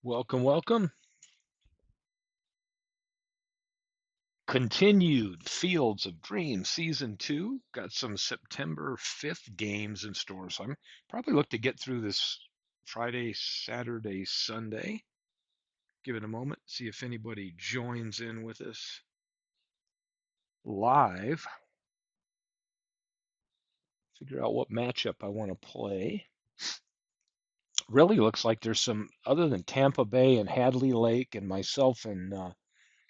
Welcome, welcome. Continued Fields of Dreams Season 2. Got some September 5th games in store. So I'm probably look to get through this Friday, Saturday, Sunday. Give it a moment, see if anybody joins in with us live. Figure out what matchup I want to play. Really looks like there's some, other than Tampa Bay and Hadley Lake and myself and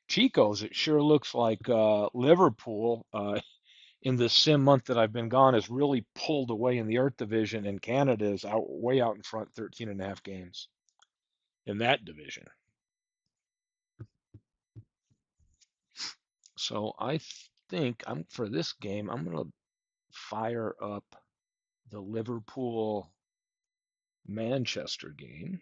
Chico's, it sure looks like Liverpool in this sim month that I've been gone has really pulled away in the Earth division, and Canada is way out in front, 13 and a half games in that division. So I think for this game, I'm going to fire up the Liverpool Manchester game.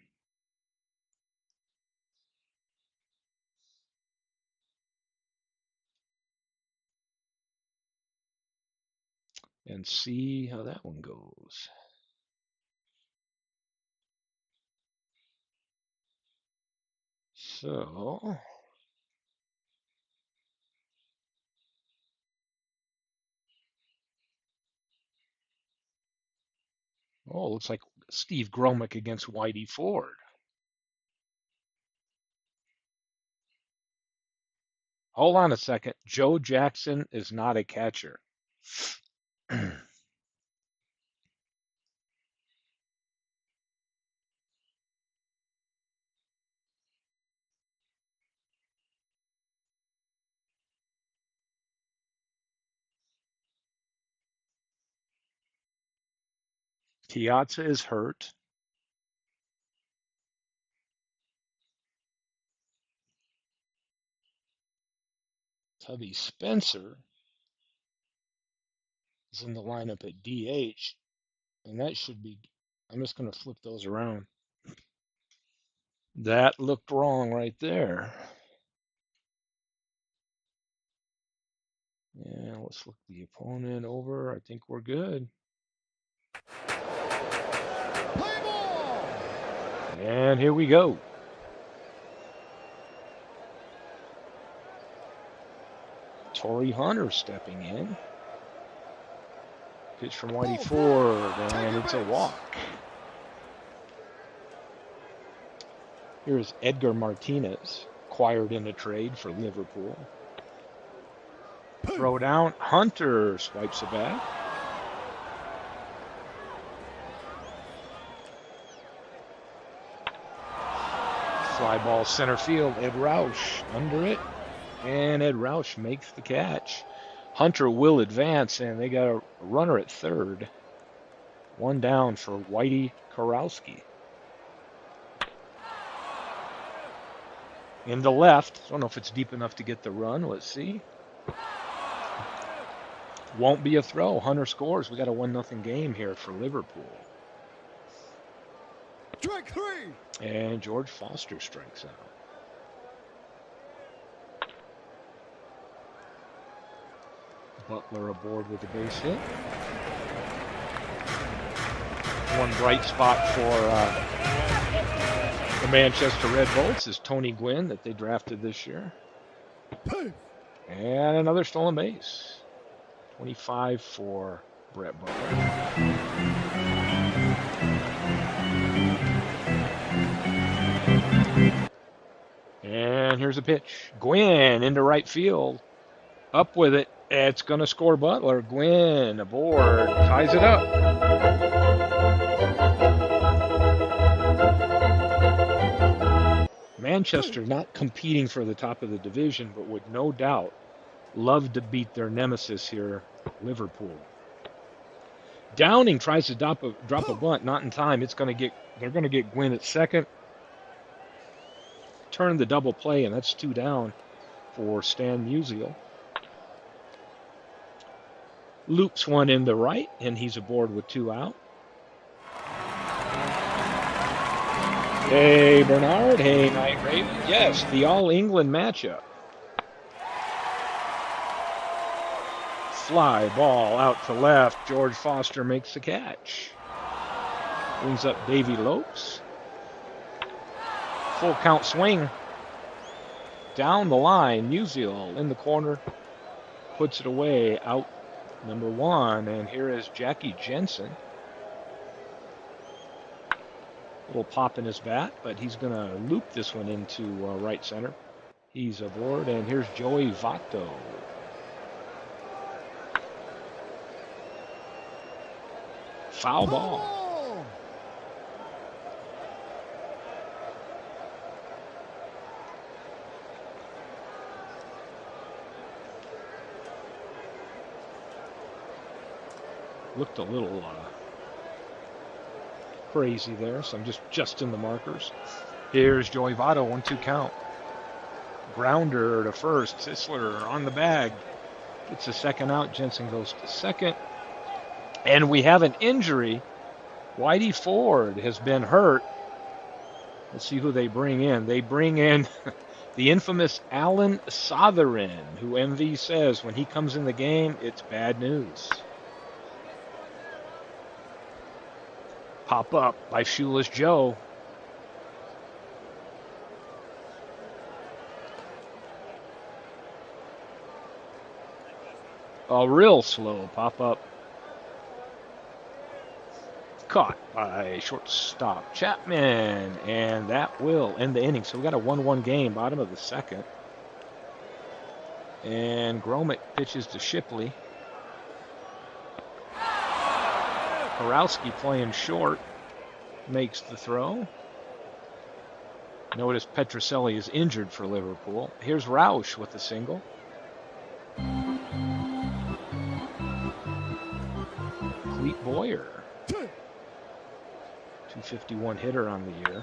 And see how that one goes. So, looks like Steve Gromick against Whitey Ford. Hold on a second. Joe Jackson is not a catcher. Piazza is hurt. Tubby Spencer is in the lineup at DH, and that should be. I'm just going to flip those around. That looked wrong right there. Yeah, let's look the opponent over. I think we're good. Play ball! And here we go. Torrey Hunter stepping in. Pitch from Whitey Ford, and it's a walk. Here's Edgar Martinez, acquired in a trade for Liverpool. Throw down, Hunter swipes it back. Fly ball center field, Ed Roush under it, and Ed Roush makes the catch. Hunter will advance, and they got a runner at third. One down for Whitey Karowski. In the left, I don't know if it's deep enough to get the run. Let's see. Won't be a throw. Hunter scores. We got a 1-0 game here for Liverpool. Strike three. And George Foster strikes out. Butler aboard with the base hit. One bright spot for the Manchester Red Bolts is Tony Gwynn that they drafted this year. And another stolen base. 25 for Brett Butler. And here's a pitch. Gwynn into right field. Up with it. It's going to score Butler. Gwynn aboard. Ties it up. Manchester not competing for the top of the division, but would no doubt love to beat their nemesis here, Liverpool. Downing tries to drop a bunt, not in time. They're going to get Gwynn at second. Turn the double play, and that's 2 down for Stan Musial. Loops one in the right, and he's aboard with 2 out. Hey, Bernard. Hey, Night Raven. Yes, the All-England matchup. Fly ball out to left. George Foster makes the catch. Brings up Davey Lopes. Full count swing. Down the line, Musial in the corner. Puts it away, out number 1. And here is Jackie Jensen. Little pop in his bat, but he's going to loop this one into right center. He's aboard, and here's Joey Votto. Foul ball. Looked a little crazy there, so I'm just in the markers. Here's Joey Votto, 1-2 count. Grounder to first. Sisler on the bag. Gets a second out. Jensen goes to second. And we have an injury. Whitey Ford has been hurt. Let's see who they bring in. They bring in the infamous Alan Sotheran, who MV says when he comes in the game, it's bad news. Pop up by Shoeless Joe. A real slow pop up. Caught by shortstop Chapman, and that will end the inning. So we got a 1-1 game, bottom of the second. And Gromick pitches to Shipley. Horowski playing short, makes the throw. Notice Petrocelli is injured for Liverpool. Here's Roush with the single. Cleet Boyer, 251 hitter on the year.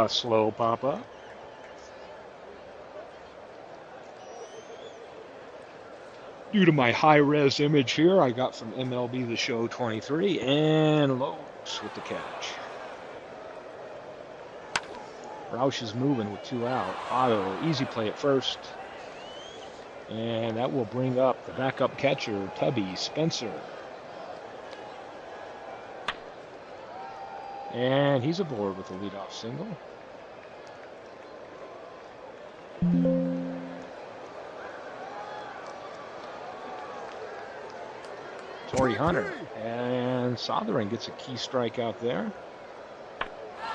Slow pop up. Due to my high-res image here, I got from MLB The Show 23, and Lopes with the catch. Roush is moving with 2 out. Otto, easy play at first. And that will bring up the backup catcher, Tubby Spencer. And he's aboard with a leadoff single. Torrey Hunter, and Sotheran gets a key strike out there.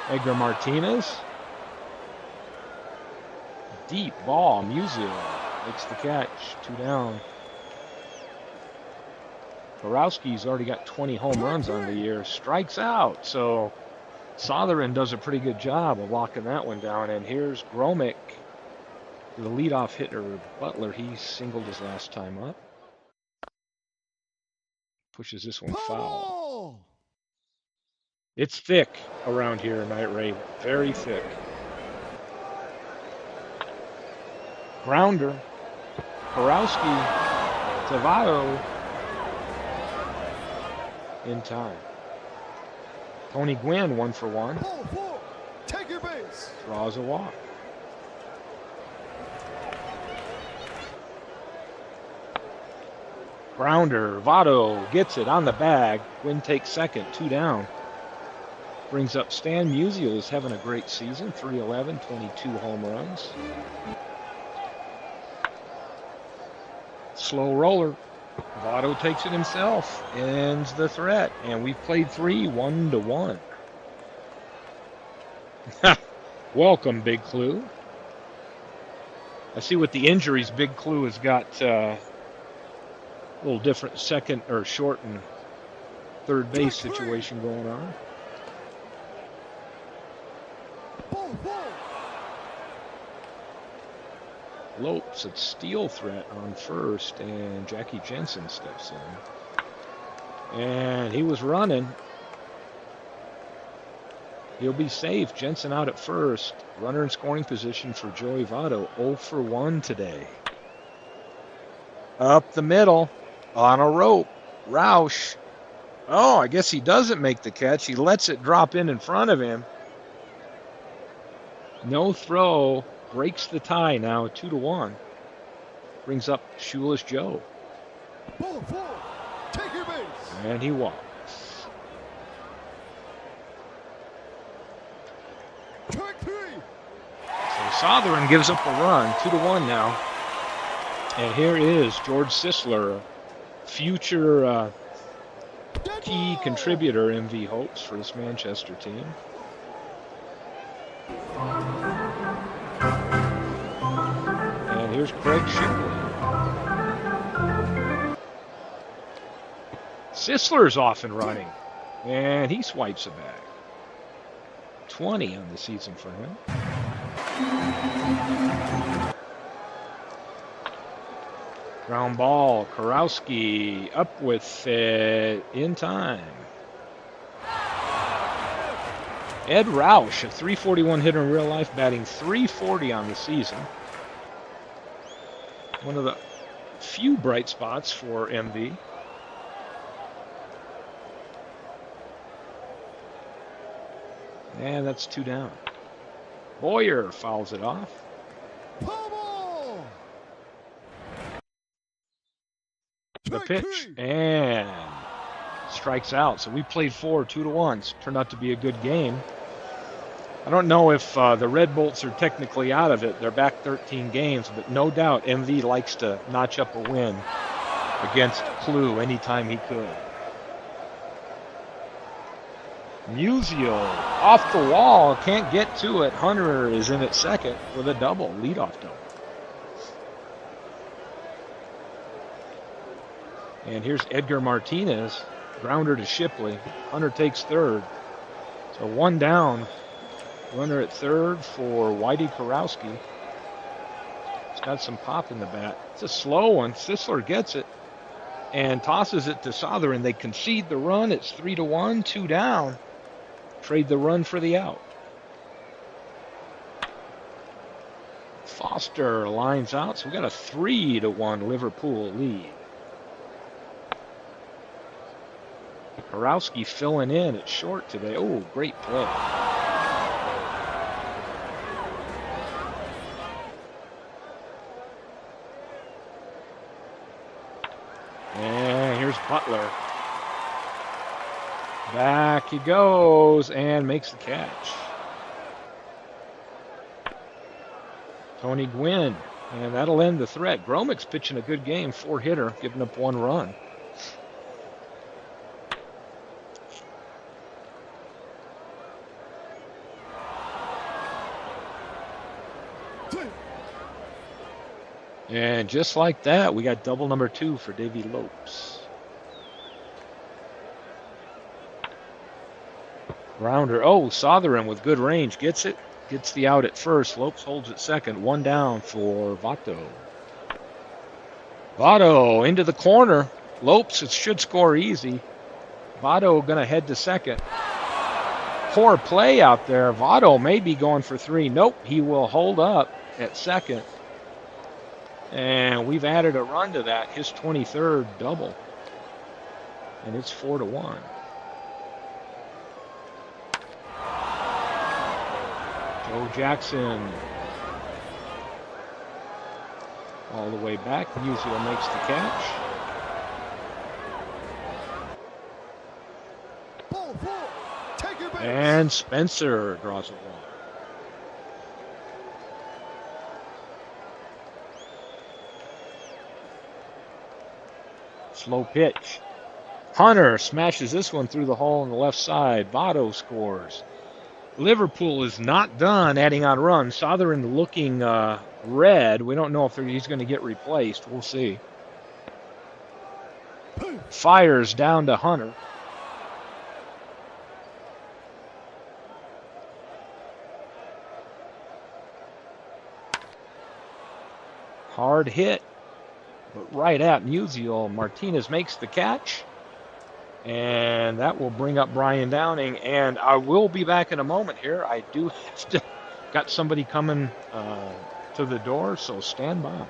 Edgar Martinez. Deep ball, Musial makes the catch, 2 down. Borowski's already got 20 home runs on the year, strikes out. So Sotheran does a pretty good job of locking that one down. And here's Gromick, the leadoff hitter, Butler. He singled his last time up. Pushes this one foul. It's thick around here, Night Raven. Very thick. Grounder. Horowski. Tavato. In time. Tony Gwynn, 1 for 1. Take your base. Draws a walk. Grounder, Votto gets it on the bag. Gwynn takes second, 2 down. Brings up Stan Musial, is having a great season. 311, 22 home runs. Slow roller. Votto takes it himself. Ends the threat. And we've played 3, 1-1. Welcome, Big Clue. I see with the injuries, Big Clue has got a little different second or short and third base situation going on. Lopes at steal threat on first, and Jackie Jensen steps in. And he was running. He'll be safe. Jensen out at first. Runner in scoring position for Joey Votto. 0 for 1 today. Up the middle. On a rope. Roush. Oh, I guess he doesn't make the catch. He lets it drop in front of him. No throw. Breaks the tie now, 2-1. Brings up Shoeless Joe. Take your base. And he walks. Sotheran gives up a run, 2-1 now. And here is George Sisler, future key contributor, MV hopes, for this Manchester team. And here's Craig Shipley. Sisler's off and running, and he swipes it back. 20 on the season for him. Ground ball, Karowski up with it in time. Ed Roush, a .341 hitter in real life, batting .340 on the season. One of the few bright spots for MV. And that's 2 down. Boyer fouls it off. The pitch, and strikes out. So we played 4, 2-1. Turned out to be a good game. I don't know if the Red Bolts are technically out of it. They're back 13 games, but no doubt MV likes to notch up a win against Clue anytime he could. Musial off the wall, can't get to it. Hunter is in at second with a double, leadoff double. And here's Edgar Martinez, grounder to Shipley. Hunter takes third. So 1 down. Runner at third for Whitey Karowski. He's got some pop in the bat. It's a slow one. Sisler gets it and tosses it to Sotheran. They concede the run. It's 3-1, 2 down. Trade the run for the out. Foster lines out, so we got a 3-1 Liverpool lead. Karowski filling in at short today. Oh, great play. And here's Butler. Back he goes and makes the catch. Tony Gwynn, and that'll end the threat. Gromik's pitching a good game, 4-hitter, giving up 1 run. And just like that, we got double number 2 for Davey Lopes. Rounder. Oh, Sotheran with good range. Gets it. Gets the out at first. Lopes holds it second. 1 down for Votto. Votto into the corner. Lopes should score easy. Votto going to head to second. Poor play out there. Votto may be going for 3. Nope, he will hold up at second. And we've added a run to that, his 23rd double. And it's 4-1. Joe Jackson all the way back. Musial makes the catch. Ball 4. Take your base. And Spencer draws a walk. Slow pitch. Hunter smashes this one through the hole on the left side. Votto scores. Liverpool is not done adding on runs. Sotheran looking red. We don't know if he's going to get replaced. We'll see. Fires down to Hunter. Hard hit, but right at Musial. Martinez makes the catch. And that will bring up Brian Downing. And I will be back in a moment here. I do have to, got somebody coming to the door, so stand by.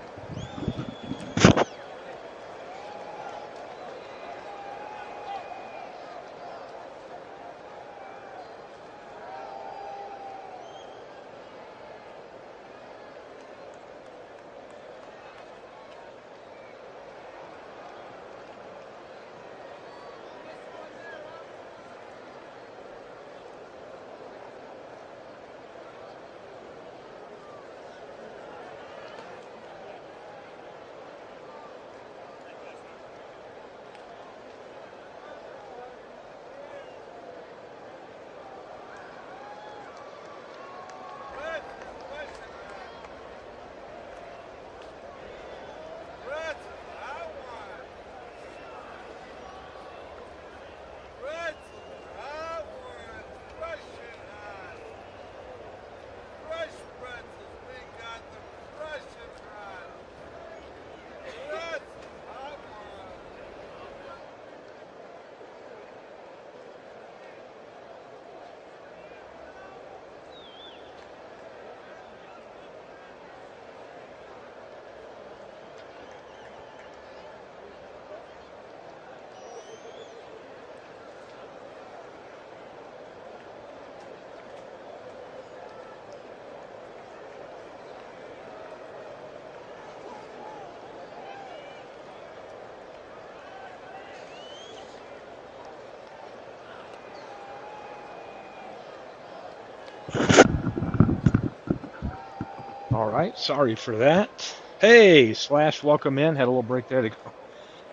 All right, sorry for that. Hey, Slash, welcome in. Had a little break there to go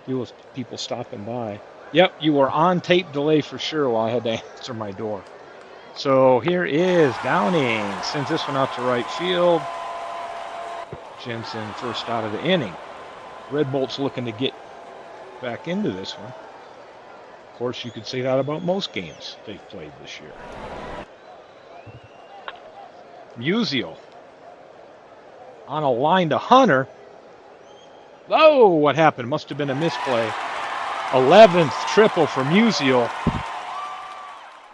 deal with people stopping by. Yep, you were on tape delay for sure while I had to answer my door. So here is Downing. Sends this one out to right field. Jensen first out of the inning. Red Bolt's looking to get back into this one. Of course, you could say that about most games they've played this year. Musial on a line to Hunter. Oh, what happened? Must have been a misplay. 11th triple for Musial.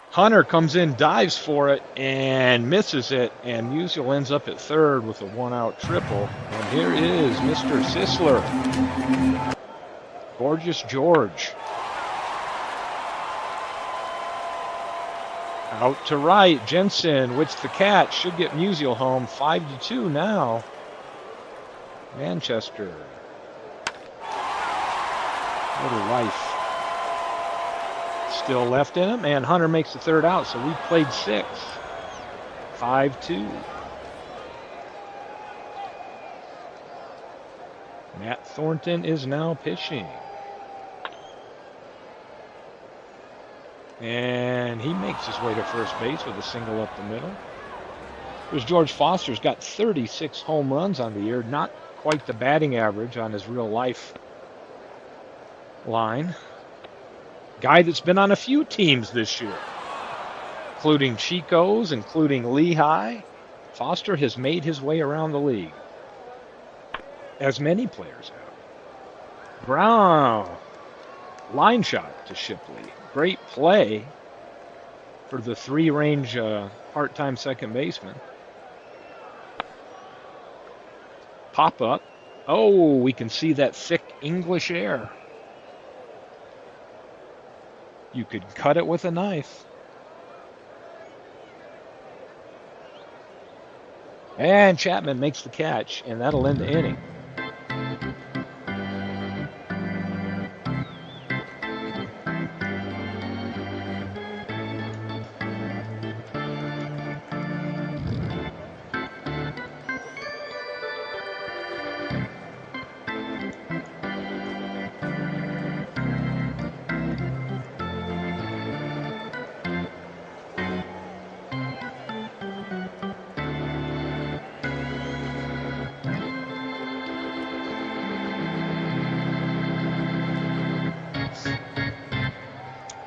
Hunter comes in, dives for it, and misses it, and Musial ends up at third with a one-out triple. And here is Mr. Sisler. Gorgeous George. Out to right, Jensen with the catch. Should get Musial home. 5-2 now. Manchester. Little life still left in him, and Hunter makes the third out, so we played 6. 5-2. Matt Thornton is now pitching. And he makes his way to first base with a single up the middle. There's George Foster's got 36 home runs on the year, not quite the batting average on his real life line. Guy that's been on a few teams this year, including Chico's, including Lehigh. Foster has made his way around the league, as many players have. Brown, line shot to Shipley. Great play for the three-range part-time second baseman. Pop up. Oh, we can see that thick English air. You could cut it with a knife. And Chapman makes the catch, and that'll end the inning.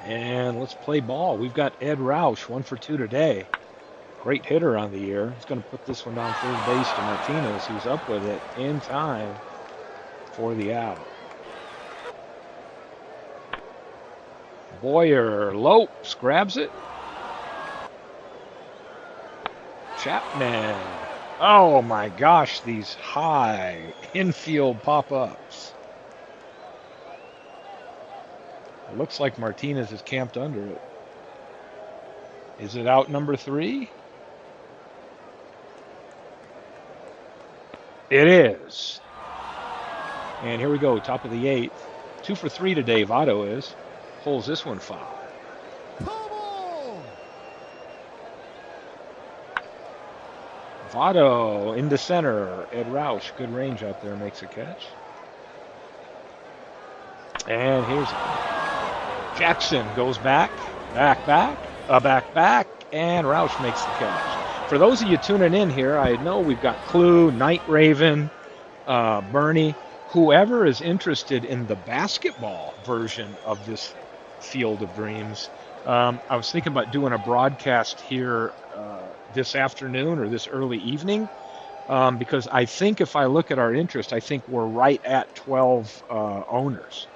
And let's play ball. We've got Ed Roush, 1 for 2 today. Great hitter on the year. He's going to put this one down third base to Martinez, who's up with it in time for the out. Boyer Lopes grabs it. Chapman. Oh my gosh, these high infield pop-ups. It looks like Martinez is camped under it. Is it out number 3? It is. And here we go, top of the 8th. 2 for 3 today, Votto is. Pulls this one foul. Votto into center. Ed Roush, good range out there, makes a catch. And here's Jackson goes back, back, and Roush makes the catch. For those of you tuning in here, I know we've got Clue, Night Raven, Bernie, whoever is interested in the basketball version of this Field of Dreams. I was thinking about doing a broadcast here this afternoon or this early evening, because I think if I look at our interest, I think we're right at 12 owners.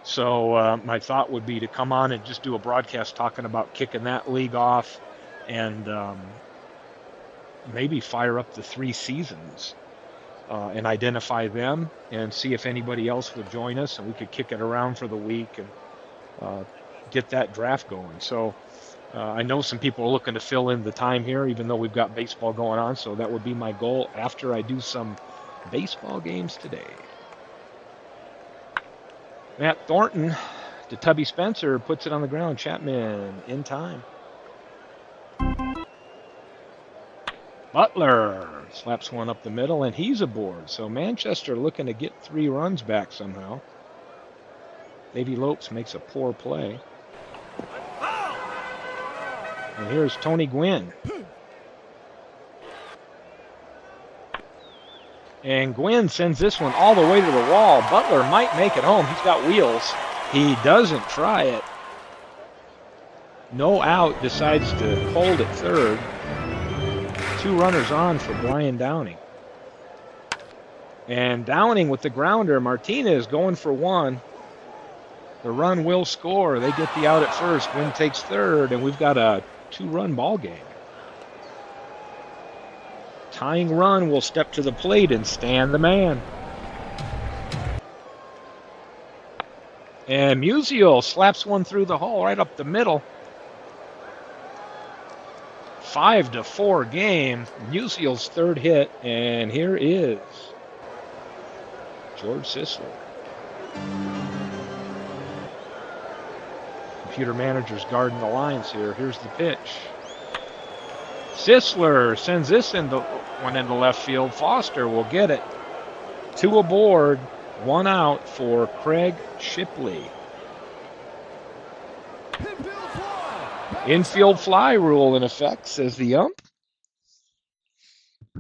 So my thought would be to come on and just do a broadcast talking about kicking that league off, and maybe fire up the 3 seasons and identify them and see if anybody else would join us, and we could kick it around for the week and get that draft going. So I know some people are looking to fill in the time here, even though we've got baseball going on. So that would be my goal after I do some baseball games today. Matt Thornton to Tubby Spencer, puts it on the ground. Chapman in time. Butler Slaps one up the middle, and he's aboard. So Manchester looking to get 3 runs back somehow. Davey Lopes makes a poor play. And here's Tony Gwynn. And Gwynn sends this one all the way to the wall. Butler might make it home. He's got wheels. He doesn't try it. No out, decides to hold at third. 2 runners on for Brian Downing. And Downing with the grounder. Martinez going for 1. The run will score. They get the out at first. Gwynn takes third, and we've got a 2-run ball game. Tying run will step to the plate and stand the man. And Musial slaps one through the hole right up the middle. 5-4 game. Musial's third hit, and here is George Sisler. Computer manager's guarding the lines here. Here's the pitch. Sisler sends this one into left field. Foster will get it. 2 aboard, 1 out for Craig Shipley. Infield fly rule in effect, says the ump.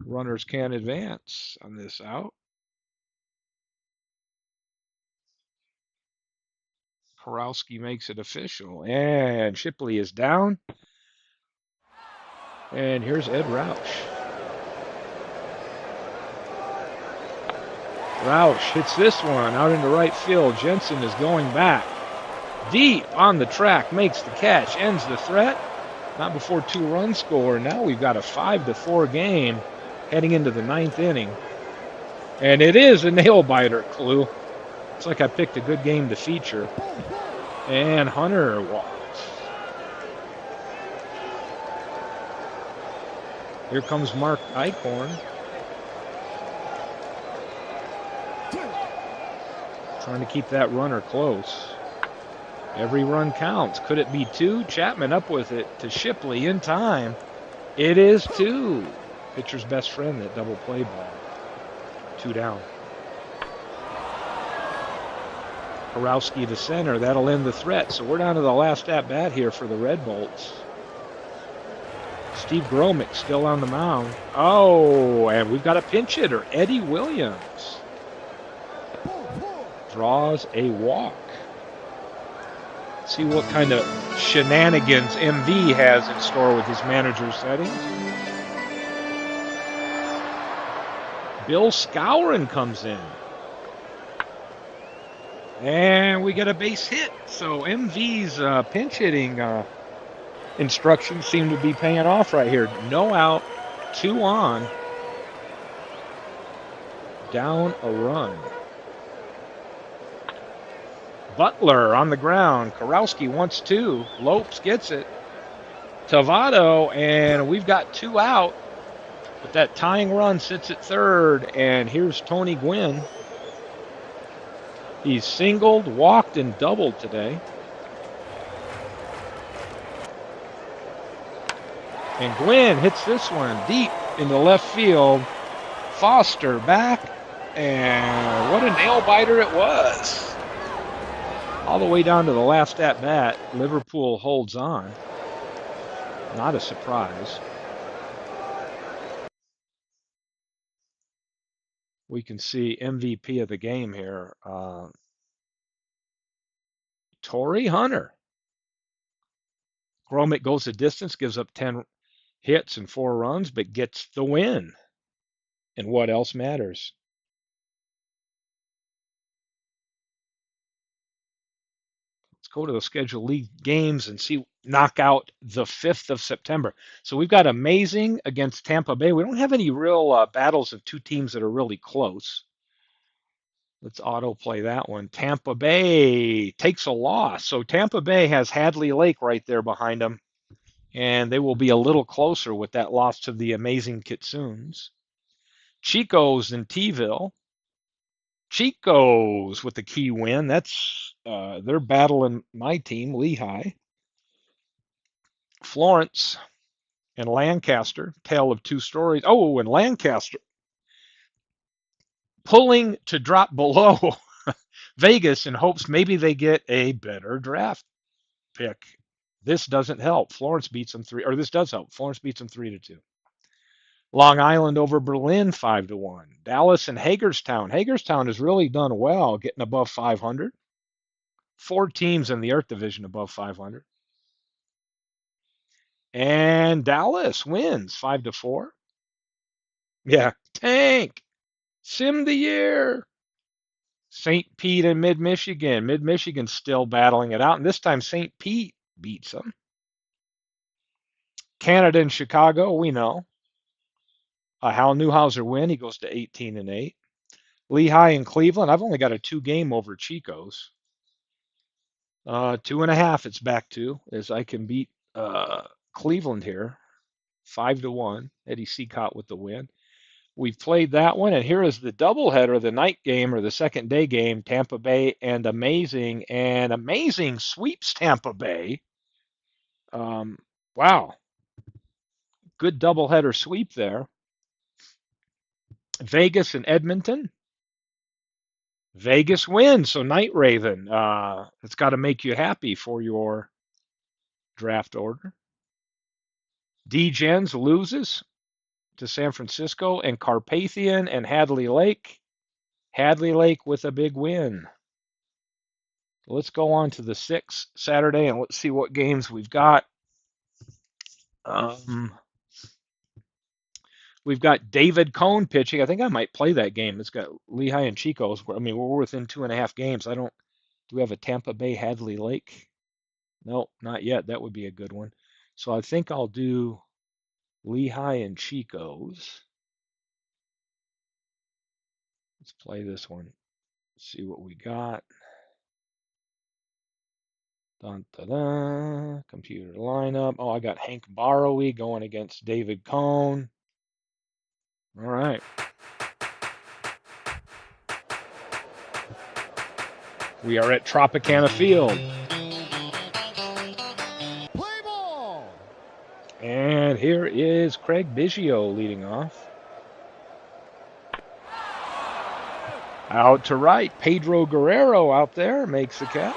Runners can't advance on this out. Karowski makes it official, and Shipley is down. And here's Ed Roush. Roush hits this one out into right field. Jensen is going back. Deep on the track, makes the catch, ends the threat. Not before 2 runs score. Now we've got a 5-4 game heading into the 9th inning. And it is a nail-biter, Clue. It's like I picked a good game to feature. And Hunter walks. Here comes Mark Eichhorn. Trying to keep that runner close. Every run counts. Could it be 2? Chapman up with it to Shipley in time. It is 2. Pitcher's best friend, that double play ball. 2 down. Karowski to center. That'll end the threat. So we're down to the last at-bat here for the Red Bolts. Steve Gromick still on the mound. Oh, and we've got a pinch hitter, Eddie Williams. Draws a walk. See what kind of shenanigans MV has in store with his manager's settings. Bill Skowron comes in. And we get a base hit. So MV's pinch hitting instructions seem to be paying off right here. No out, 2 on. Down a run. Butler on the ground. Karowski wants 2. Lopes gets it. Tavado, and we've got 2 out. But that tying run sits at third, and here's Tony Gwynn. He's singled, walked, and doubled today. And Gwynn hits this one deep into left field. Foster back, and what a nail-biter it was. All the way down to the last at-bat, Liverpool holds on. Not a surprise. We can see MVP of the game here, Torrey Hunter. Gromick goes the distance, gives up 10 hits and 4 runs, but gets the win. And what else matters? Let's go to the scheduled league games and see knock out the 5th of September. So we've got Amazing against Tampa Bay. We don't have any real battles of 2 teams that are really close. Let's autoplay that one. Tampa Bay takes a loss. So Tampa Bay has Hadley Lake right there behind them. And they will be a little closer with that loss to the Amazing Kitsunes. Chico's in T-ville. Chico's with the key win. That's they're battling my team, Lehigh. Florence And Lancaster, tale of two stories. Oh, and Lancaster pulling to drop below Vegas in hopes maybe they get a better draft pick. This doesn't help. Florence beats them three, or this does help. Florence beats them 3-2. Long Island over Berlin 5-1. Dallas and Hagerstown. Hagerstown has really done well, getting above 500. Four teams in the Earth Division above 500. And Dallas wins 5-4. Yeah, tank. Sim the year. St. Pete and Mid Michigan. Mid Michigan's still battling it out, and this time St. Pete beats them. Canada and Chicago, we know. Hal Newhouser win. He goes to 18-8. Lehigh and Cleveland. I've only got a 2-game over Chico's. 2.5. It's back to as I can beat Cleveland here, 5-1. Eddie Seacott with the win. We've played that one, and here is the doubleheader, the night game or the second day game. Tampa Bay and amazing sweeps Tampa Bay. Wow, good doubleheader sweep there. Vegas and Edmonton. Vegas wins, so Night Raven. It's got to make you happy for your draft order. D-Gens loses to San Francisco, and Carpathian and Hadley Lake. Hadley Lake with a big win. Let's go on to the 6th Saturday and let's see what games we've got. We've got David Cone pitching. I think I might play that game. It's got Lehigh and Chico's. I mean, we're within 2.5 games. Do we have a Tampa Bay Hadley Lake? No, not yet. That would be a good one. So I think I'll do Lehigh and Chico's. Let's play this one. See what we got. Dun, dun, dun. Computer lineup. Oh, I got Hank Barrowy going against David Cone. All right. We are at Tropicana Field. Play ball. And here is Craig Biggio leading off. Out to right, Pedro Guerrero out there makes the catch.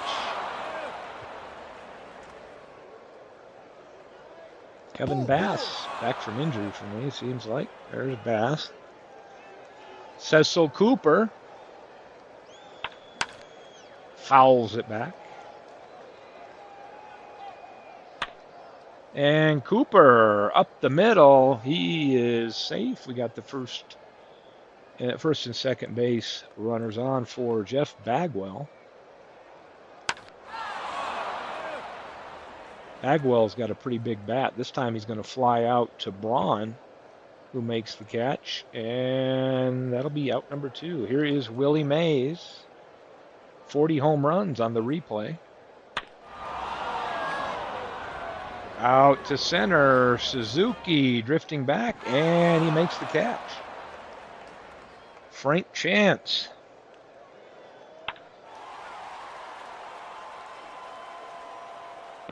Kevin Bass, back from injury for me, seems like. There's Bass. Cecil Cooper fouls it back. And Cooper up the middle. He is safe. We got the first and second base runners on for Jeff Bagwell. Bagwell's got a pretty big bat. This time he's going to fly out to Braun, who makes the catch. And that'll be out number 2. Here is Willie Mays. 40 home runs on the replay. Out to center. Suzuki drifting back, and he makes the catch. Frank Chance.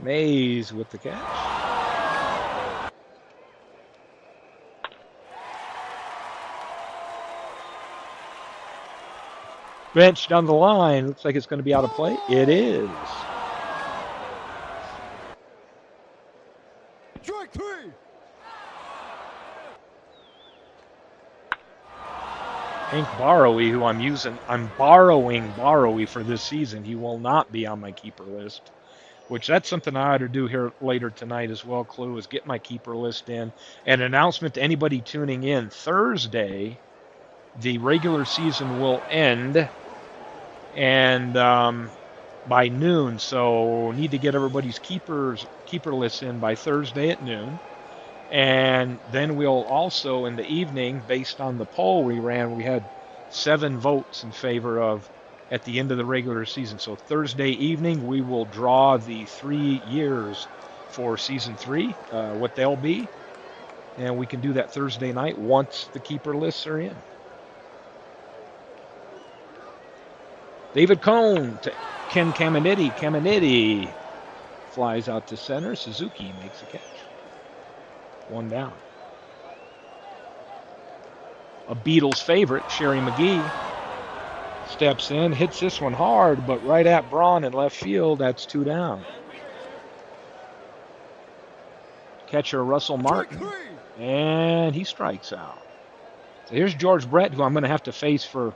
Mays with the catch. Bench down the line. Looks like it's going to be out of play. It is. Strike 3. Hank Barrowy, who I'm borrowing Barrowy for this season. He will not be on my keeper list, which that's something I ought to do here later tonight as well, Clue, is get my keeper list in. An announcement to anybody tuning in. Thursday, the regular season will end, and by noon, so need to get everybody's keeper lists in by Thursday at noon. And then we'll also, in the evening, based on the poll we ran, we had 7 votes in favor of at the end of the regular season. So Thursday evening, we will draw the 3 years for season 3, what they'll be. And we can do that Thursday night once the keeper lists are in. David Cone to Ken Caminiti. Caminiti flies out to center. Suzuki makes a catch. one down. A Beatles favorite, Sherry McGee, steps in, hits this one hard, but right at Braun in left field. That's two down. Catcher Russell Martin, and he strikes out. So here's George Brett, who I'm going to have to face for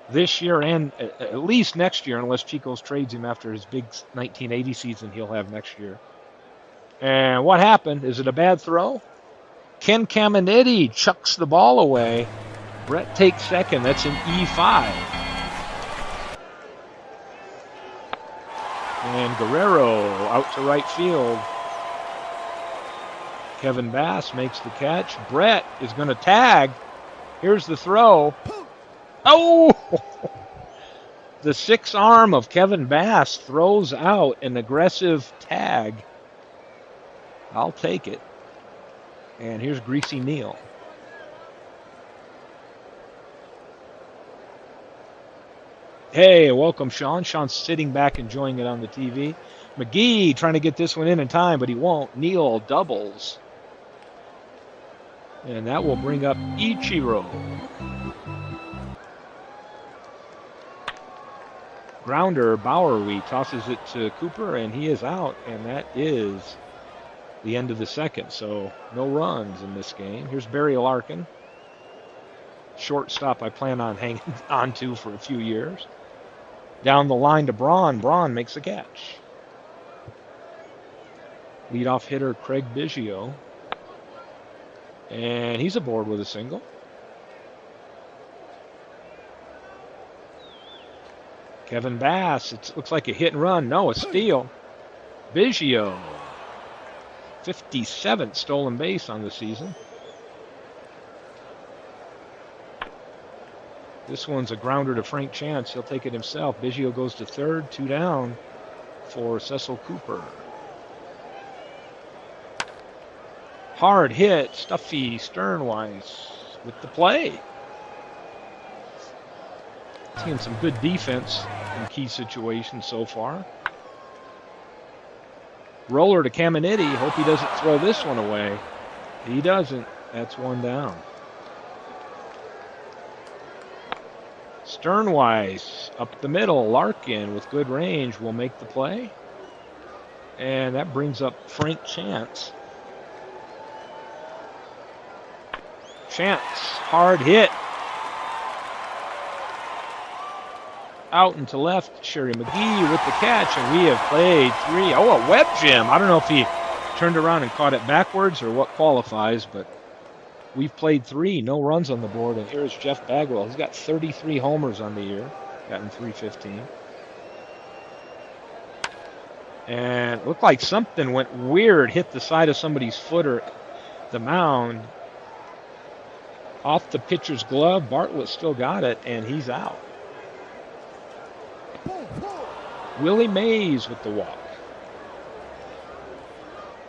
this year and at least next year, unless Chico's trades him after his big 1980 season he'll have next year. And what happened? Is it a bad throw? Ken Caminiti chucks the ball away. Brett takes second. That's an E5. And Guerrero out to right field. Kevin Bass makes the catch. Brett is going to tag. Here's the throw. Oh! The six arm of Kevin Bass throws out an aggressive tag. I'll take it. And here's Greasy Neal. Hey, welcome, Sean. Sean's sitting back enjoying it on the TV. McGee trying to get this one in time, but he won't. Neal doubles. And that will bring up Ichiro. Grounder, Bowery tosses it to Cooper, and he is out. And that is the end of the second. So no runs in this game. Here's Barry Larkin. Shortstop I plan on hanging on to for a few years. Down the line to Braun. Braun makes a catch. Leadoff hitter Craig Biggio. And he's aboard with a single. Kevin Bass, it looks like a hit and run. No, a steal. Biggio, 57th stolen base on the season. This one's a grounder to Frank Chance. He'll take it himself. Biggio goes to third, two down for Cecil Cooper. Hard hit, stuffy Sternweiss with the play. Seeing some good defense in key situations so far. Roller to Caminiti. Hope he doesn't throw this one away. He doesn't. That's one down. Sternweiss up the middle. Larkin with good range will make the play. And that brings up Frank Chance. Chance, hard hit. Out and to left, Sherry McGee with the catch, and we have played three. Oh, a web gem. I don't know if he turned around and caught it backwards or what qualifies, but we've played three. No runs on the board, and here's Jeff Bagwell. He's got 33 homers on the year, gotten 315. And it looked like something went weird, hit the side of somebody's foot or the mound. Off the pitcher's glove, Bartlett still got it, and he's out. Willie Mays with the walk.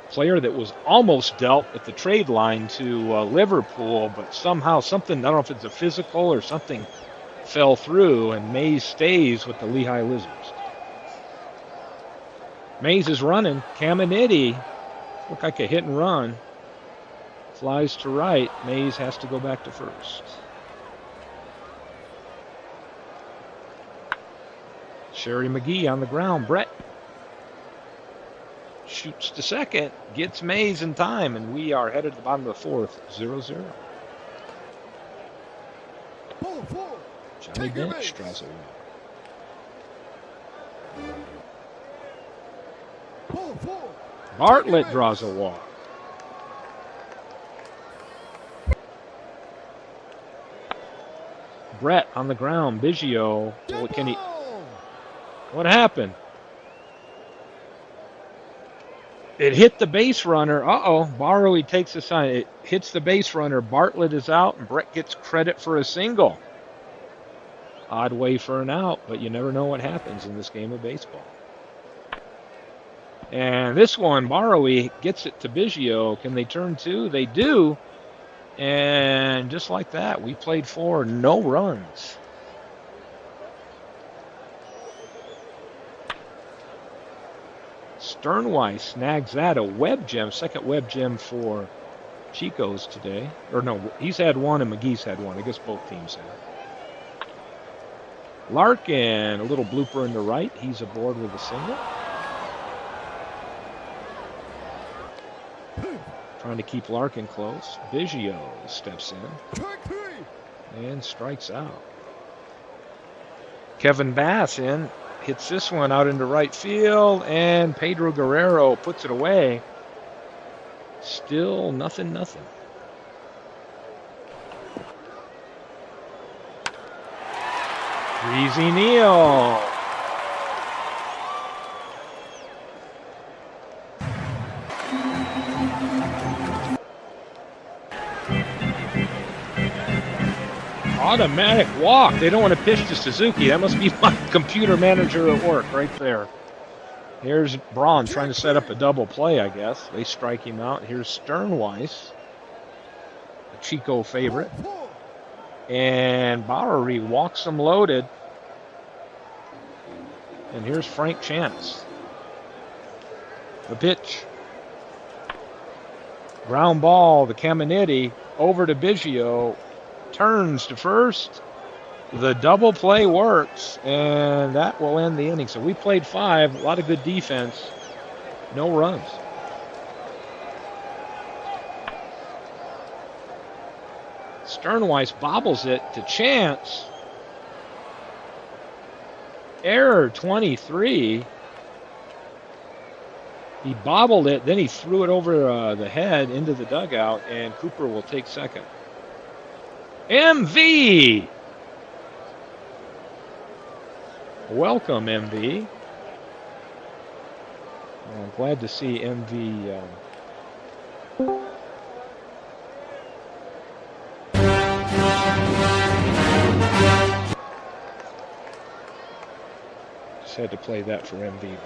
Player that was almost dealt at the trade line to Liverpool, but somehow something, I don't know if it's a physical or something, fell through, and Mays stays with the Lehigh Lizards. Mays is running. Caminiti, looked like a hit and run. Flies to right. Mays has to go back to first. Sherry McGee on the ground. Brett shoots to second, gets Mays in time, and we are headed to the bottom of the fourth, 0-0. Johnny Bench draws a walk. Bartlett draws a walk. Brett on the ground. Biggio. Can he? What happened? It hit the base runner. Uh-oh. Barrowy takes a sign. It hits the base runner. Bartlett is out, and Brett gets credit for a single. Odd way for an out, but you never know what happens in this game of baseball. And this one, Barrowy gets it to Biggio. Can they turn two? They do. And just like that, we played four. No runs. Sternweiss snags that, a web gem, second web gem for Chico's today. Or no, he's had one and McGee's had one. I guess both teams have. Larkin, a little blooper in the right. He's aboard with a single. Trying to keep Larkin close. Biggio steps in and strikes out. Kevin Bass in, hits this one out into right field, and Pedro Guerrero puts it away. Still nothing. Greasy Neal. Automatic walk. They don't want to pitch to Suzuki. That must be my computer manager at work right there. Here's Braun trying to set up a double play, I guess. They strike him out. Here's Sternweiss, a Chico favorite. And Bowery walks him loaded. And here's Frank Chance. The pitch. Ground ball to Caminiti. Over to Biggio. Turns to first. The double play works, and that will end the inning. So we played 5, a lot of good defense, no runs. Sternweiss bobbles it to Chance. Error 23. He bobbled it, then he threw it over the head into the dugout, and Cooper will take second. MV! Welcome, MV. I'm glad to see MV. Just had to play that for MV.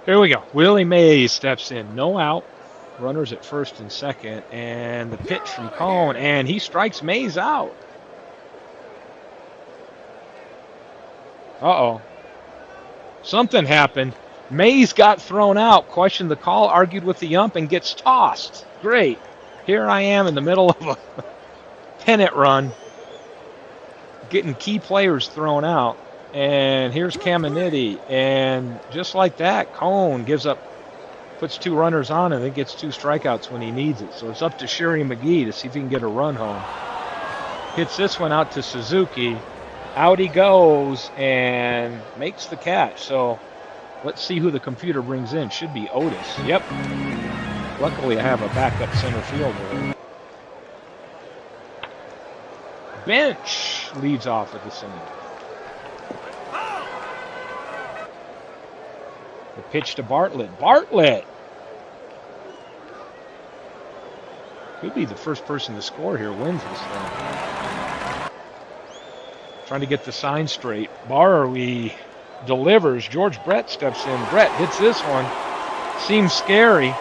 Here we go. Willie Mays steps in. No out. Runners at first and second. And the pitch from Cone. And he strikes Mays out. Uh-oh. Something happened. Mays got thrown out. Questioned the call. Argued with the ump and gets tossed. Great. Here I am in the middle of a pennant run. Getting key players thrown out. And here's Caminiti, and just like that, Cone puts 2 runners on, and then gets 2 strikeouts when he needs it. So it's up to Sherry McGee to see if he can get a run home. Hits this one out to Suzuki. Out he goes and makes the catch. So let's see who the computer brings in. Should be Otis. Yep. Luckily, I have a backup center fielder. Bench leads off at the center. The pitch to Bartlett. Bartlett! Could be the first person to score here wins this thing. Trying to get the sign straight. Bowery delivers. George Brett steps in. Brett hits this one. Seems scary.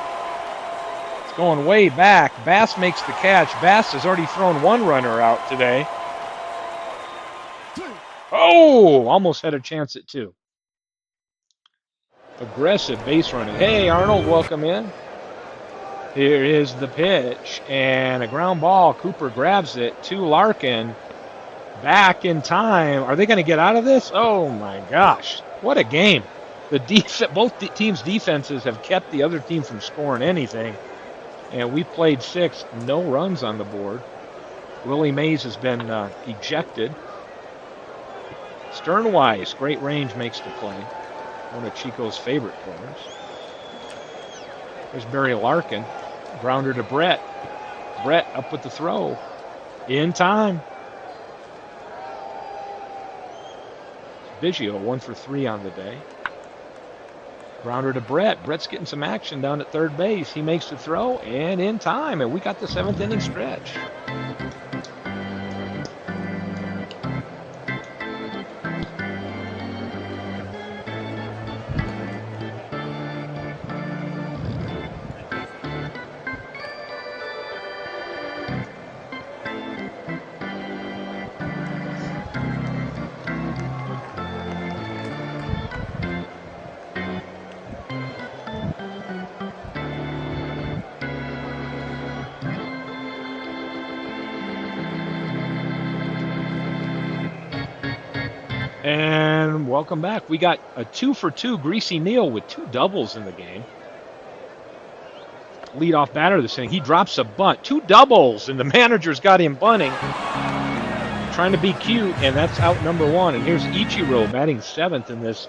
It's going way back. Bass makes the catch. Bass has already thrown 1 runner out today. Oh! Almost had a chance at 2. Aggressive base running. Hey, Arnold, welcome in. Here is the pitch, and a ground ball. Cooper grabs it to Larkin. Back in time. Are they going to get out of this? Oh, my gosh. What a game. Both teams' defenses have kept the other team from scoring anything, and we played 6. No runs on the board. Willie Mays has been ejected. Sternweiss, great range, makes the play. One of Chico's favorite corners. There's Barry Larkin. Grounder to Brett. Brett up with the throw. In time. Biggio 1 for 3 on the day. Grounder to Brett. Brett's getting some action down at third base. He makes the throw and in time. And we got the 7th inning stretch. And welcome back. We got a 2-for-2 Greasy Neal with 2 doubles in the game. Leadoff batter this inning. He drops a bunt. 2 doubles, and the manager's got him bunting. Trying to be cute, and that's out number 1. And here's Ichiro batting 7th in this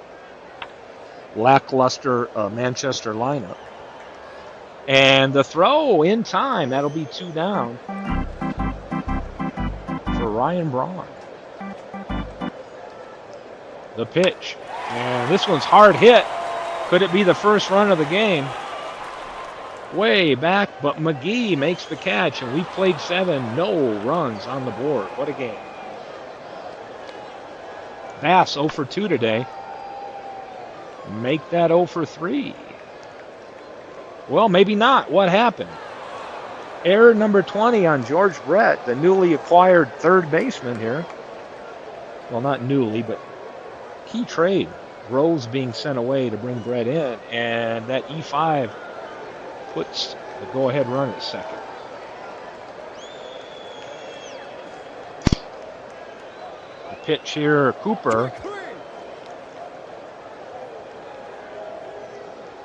lackluster Manchester lineup. And the throw in time. That'll be 2 down for Ryan Braun. The pitch. And this one's hard hit. Could it be the first run of the game? Way back, but McGee makes the catch, and we've played 7. No runs on the board. What a game. Bass 0 for 2 today. Make that 0 for 3. Well, maybe not. What happened? Error number 20 on George Brett, the newly acquired third baseman here. Well, not newly, but key trade. Rose being sent away to bring Brett in, and that E5 puts the go-ahead run at second. The pitch here, Cooper.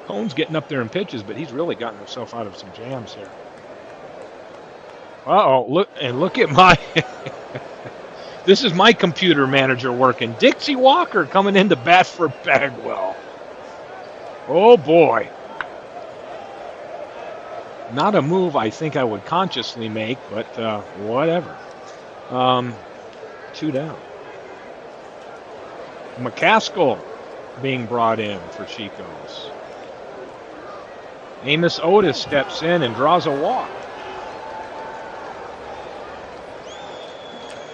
Cohn's getting up there in pitches, but he's really gotten himself out of some jams here. Uh-oh, look at my... This is my computer manager working. Dixie Walker coming in to bat for Bagwell. Oh, boy. Not a move I think I would consciously make, but whatever. 2 down. McCaskill being brought in for Chico's. Amos Otis steps in and draws a walk.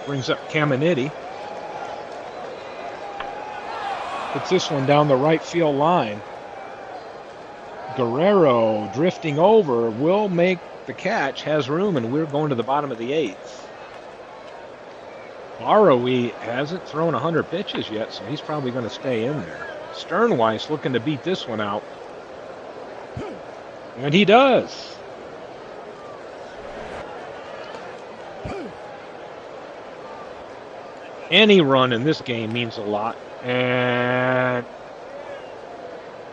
Brings up Caminiti. Puts this one down the right field line. Guerrero drifting over will make the catch, has room, and we're going to the bottom of the 8th. Barrowe hasn't thrown 100 pitches yet, so he's probably going to stay in there. Sternweiss looking to beat this one out. And he does. Any run in this game means a lot. And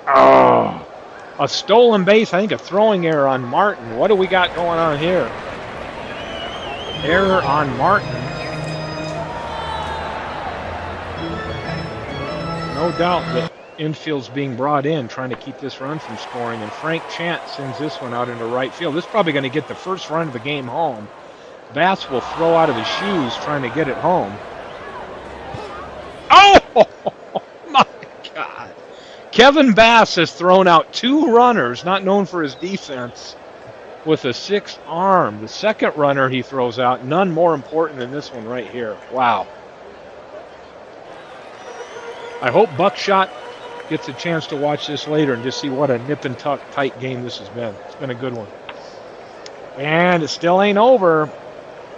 a stolen base, I think a throwing error on Martin. What do we got going on here? Error on Martin. No doubt that infield's being brought in, trying to keep this run from scoring, and Frank Chant sends this one out into right field. This is probably going to get the first run of the game home. Bass will throw out of his shoes trying to get it home. Oh, my God. Kevin Bass has thrown out 2 runners, not known for his defense, with a 6th arm. The second runner he throws out, none more important than this one right here. Wow. I hope Buckshot gets a chance to watch this later and just see what a nip and tuck tight game this has been. It's been a good one. And it still ain't over.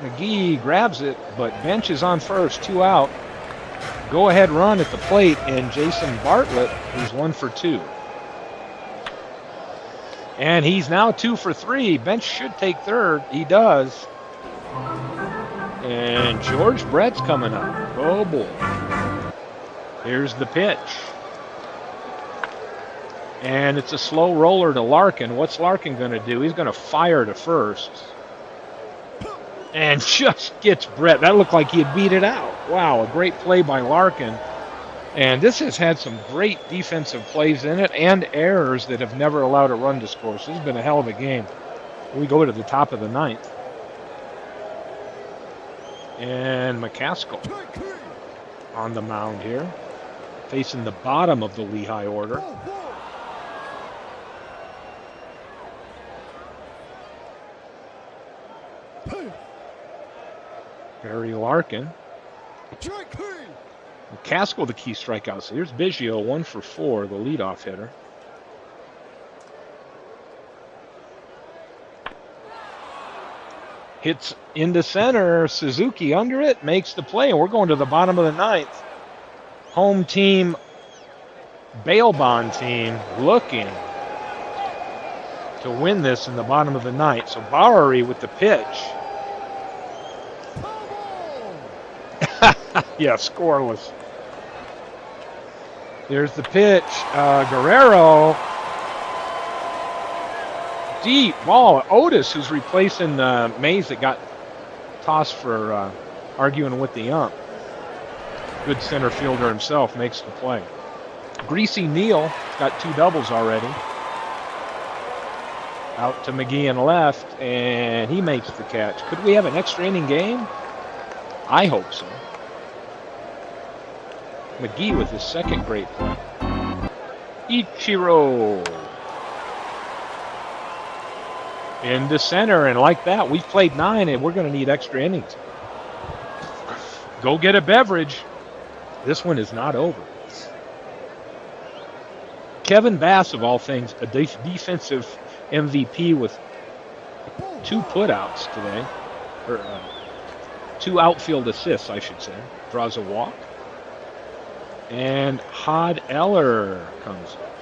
McGee grabs it, but Bench is on first, 2 out. Go-ahead run at the plate, and Jason Bartlett, who's 1 for 2. And he's now 2 for 3. Bench should take third. He does. And George Brett's coming up. Oh, boy. Here's the pitch. And it's a slow roller to Larkin. What's Larkin going to do? He's going to fire to first. And just gets Brett. That looked like he had beat it out. Wow, a great play by Larkin. And this has had some great defensive plays in it and errors that have never allowed a run to score. So this has been a hell of a game. We go to the top of the 9th. And McCaskill on the mound here, facing the bottom of the Lehigh order. Barry Larkin. McCaskill the key strikeout. So here's Biggio, 1 for 4, the leadoff hitter. Hits into center. Suzuki under it, makes the play, and we're going to the bottom of the 9th. Home team, bail bond team, looking to win this in the bottom of the 9th. So Bowery with the pitch. Yeah, scoreless. There's the pitch. Guerrero. Deep ball. Otis, who's replacing Mays that got tossed for arguing with the ump. Good center fielder himself makes the play. Greasy Neal got 2 doubles already. Out to McGee and left, and he makes the catch. Could we have an extra inning game? I hope so. McGee with his second great play. Ichiro into center, and like that, we've played 9, and we're going to need extra innings. Go get a beverage. This one is not over. Kevin Bass, of all things, a defensive MVP with 2 putouts today, or 2 outfield assists, I should say. Draws a walk. And Hod Eller comes up.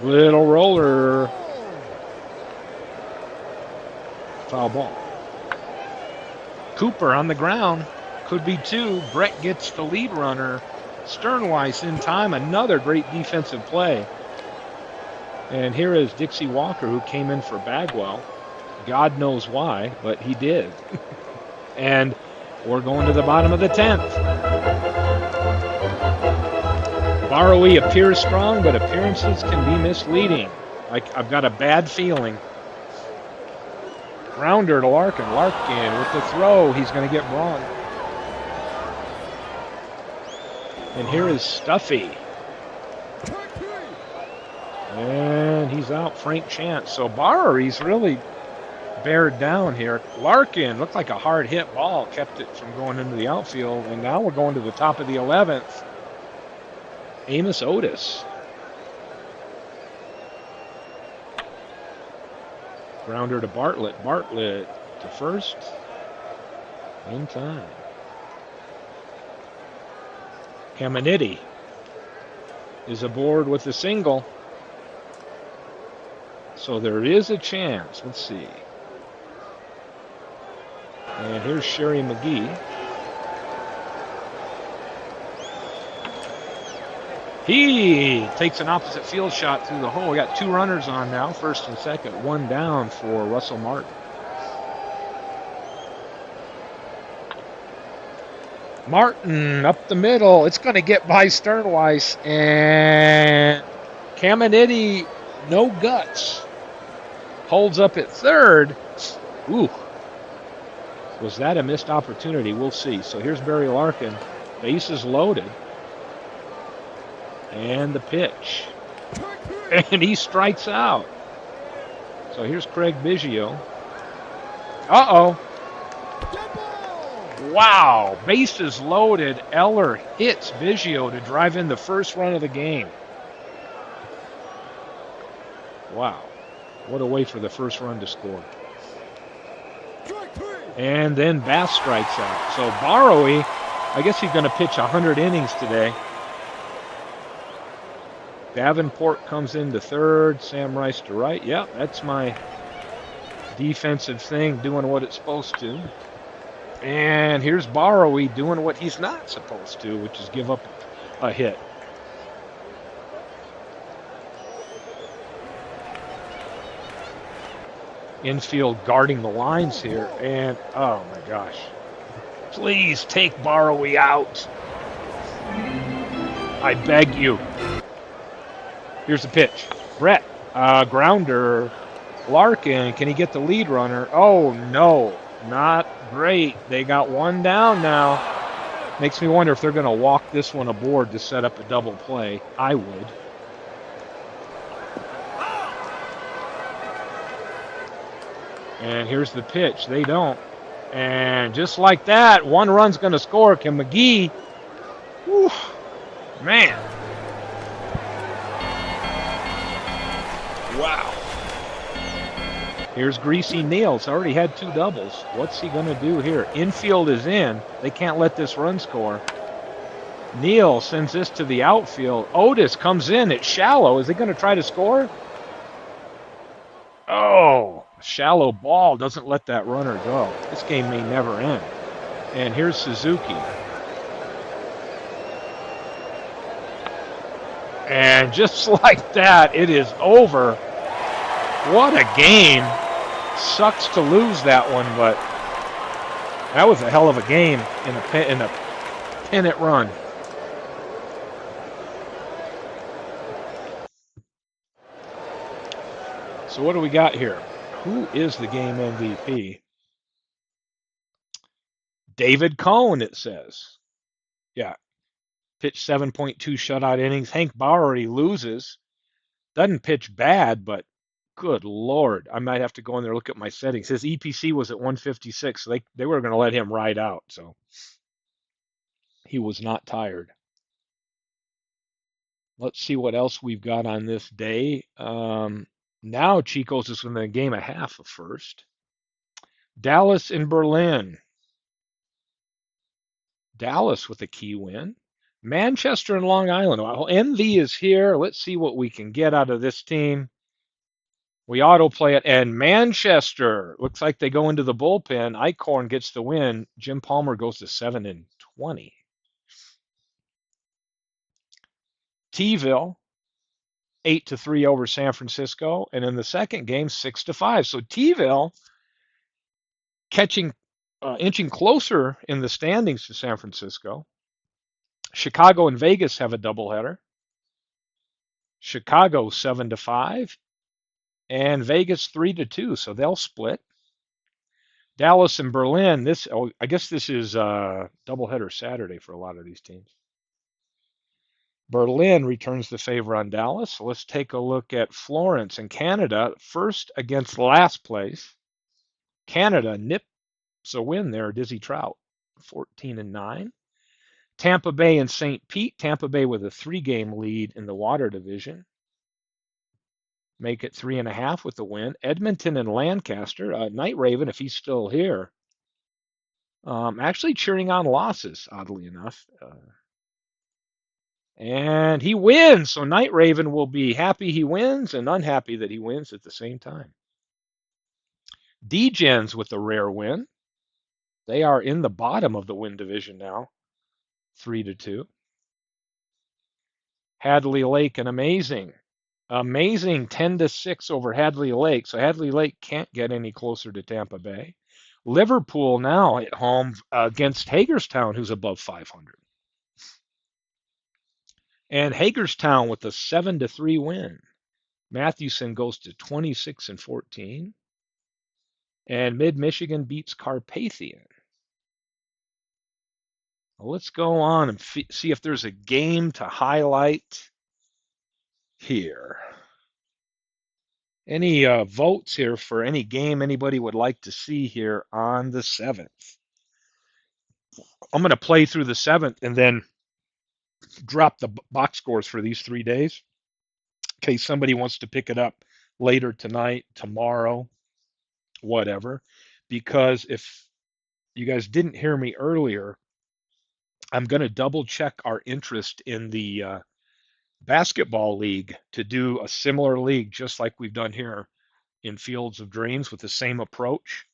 Little roller. Foul ball. Cooper on the ground. Could be 2. Brett gets the lead runner. Sternweiss in time. Another great defensive play. And here is Dixie Walker, who came in for Bagwell. God knows why, but he did. And we're going to the bottom of the 10th. Barowie appears strong, but appearances can be misleading. I've got a bad feeling. Grounder to Larkin. Larkin with the throw. He's going to get Braun. And here is Stuffy. And he's out. Frank Chance. So Barry's really bared down here. Larkin looked like a hard hit ball. Kept it from going into the outfield. And now we're going to the top of the 11th. Amos Otis. Grounder to Bartlett. Bartlett to first. In time. Caminiti is aboard with a single. So there is a chance. Let's see. And here's Sherry McGee. He takes an opposite field shot through the hole. We got 2 runners on now, first and second. 1 down for Russell Martin. Martin up the middle. It's going to get by Sternweiss. And Caminiti, no guts. Holds up at third. Ooh. Was that a missed opportunity? We'll see. So here's Barry Larkin. Bases loaded. And the pitch. And he strikes out. So here's Craig Biggio. Uh-oh. Wow. Bases loaded. Eller hits Biggio to drive in the first run of the game. Wow. What a way for the first run to score. And then Bass strikes out. So Barowie, I guess he's going to pitch 100 innings today. Davenport comes into third. Sam Rice to right. Yep, that's my defensive thing doing what it's supposed to. And here's Barowie doing what he's not supposed to, which is give up a hit. Infield guarding the lines here. And, oh my gosh. Please take Barowie out. I beg you. Here's the pitch. Brett, grounder. Larkin, can he get the lead runner? Oh, no. Not great. They got 1 down now. Makes me wonder if they're going to walk this one aboard to set up a double play. I would. And here's the pitch. They don't. And just like that, 1 run's going to score. Can McGee? Whew, man. Wow. Here's Greasy Neal. It's already had 2 doubles. What's he going to do here? Infield is in. They can't let this run score. Neal sends this to the outfield. Otis comes in. It's shallow. Is he going to try to score? Oh, shallow ball doesn't let that runner go. This game may never end. And here's Suzuki. And just like that, it is over. What a game. Sucks to lose that one, but that was a hell of a game in a pennant run. So what do we got here? Who is the game MVP? David Cohn, it says. Yeah, pitched 7.2 shutout innings. Hank Bauer loses. Doesn't pitch bad, but good Lord. I might have to go in there and look at my settings. His EPC was at 156, so they were going to let him ride out, so he was not tired. Let's see what else we've got on this day. Now Chico's is within a game and a half of first. Dallas and Berlin. Dallas with a key win. Manchester and Long Island. Well, NV is here. Let's see what we can get out of this team. We autoplay it, and Manchester looks like they go into the bullpen. Eichhorn gets the win. Jim Palmer goes to 7-20. T-ville 8-3 over San Francisco, and in the second game 6-5. So T-ville catching, inching closer in the standings to San Francisco. Chicago and Vegas have a doubleheader. Chicago 7-5, and Vegas 3-2. So they'll split. Dallas and Berlin. I guess this is doubleheader Saturday for a lot of these teams. Berlin returns the favor on Dallas. So let's take a look at Florence and Canada. First against last place. Canada nips a win there. Dizzy Trout, 14-9. Tampa Bay and St. Pete. Tampa Bay with a 3-game lead in the water division. Make it 3.5 with the win. Edmonton and Lancaster. Night Raven, if he's still here, actually cheering on losses, oddly enough. And he wins. So Night Raven will be happy he wins and unhappy that he wins at the same time. D-Gens with a rare win. They are in the bottom of the win division now, 3-2. Hadley Lake, an amazing 10-6 over Hadley Lake. So Hadley Lake can't get any closer to Tampa Bay. Liverpool now at home against Hagerstown, who's above 500. And Hagerstown with a 7-3 win. Mathewson goes to 26-14. And Mid Michigan beats Carpathian. Well, let's go on and see if there's a game to highlight here. Any votes here for any game anybody would like to see here on the 7th? I'm going to play through the 7th and then drop the box scores for these 3 days in case somebody wants to pick it up later tonight, tomorrow, whatever. Because if you guys didn't hear me earlier, I'm going to double check our interest in the basketball league to do a similar league just like we've done here in Fields of Dreams with the same approach,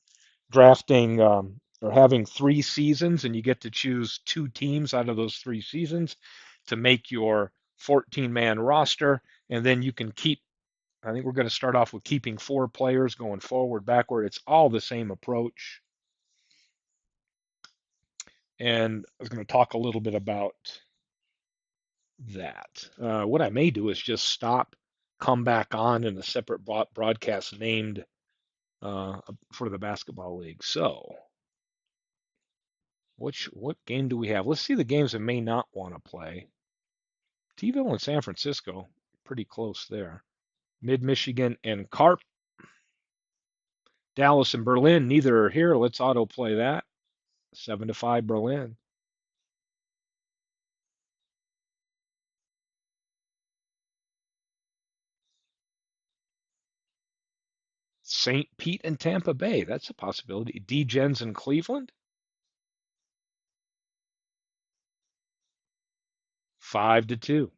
drafting or having 3 seasons, and you get to choose 2 teams out of those 3 seasons to make your 14-man roster, and then you can keep. I think we're going to start off with keeping 4 players going forward, backward. It's all the same approach. And I was going to talk a little bit about that. What I may do is just stop, come back on in a separate broadcast named for the basketball league. So, what game do we have? Let's see the games I may not want to play. T-ville and San Francisco, pretty close there. Mid Michigan and Carp. Dallas and Berlin, neither are here. Let's auto play that. 7-5 Berlin. St. Pete and Tampa Bay. That's a possibility. D-Gens in Cleveland. 5-2.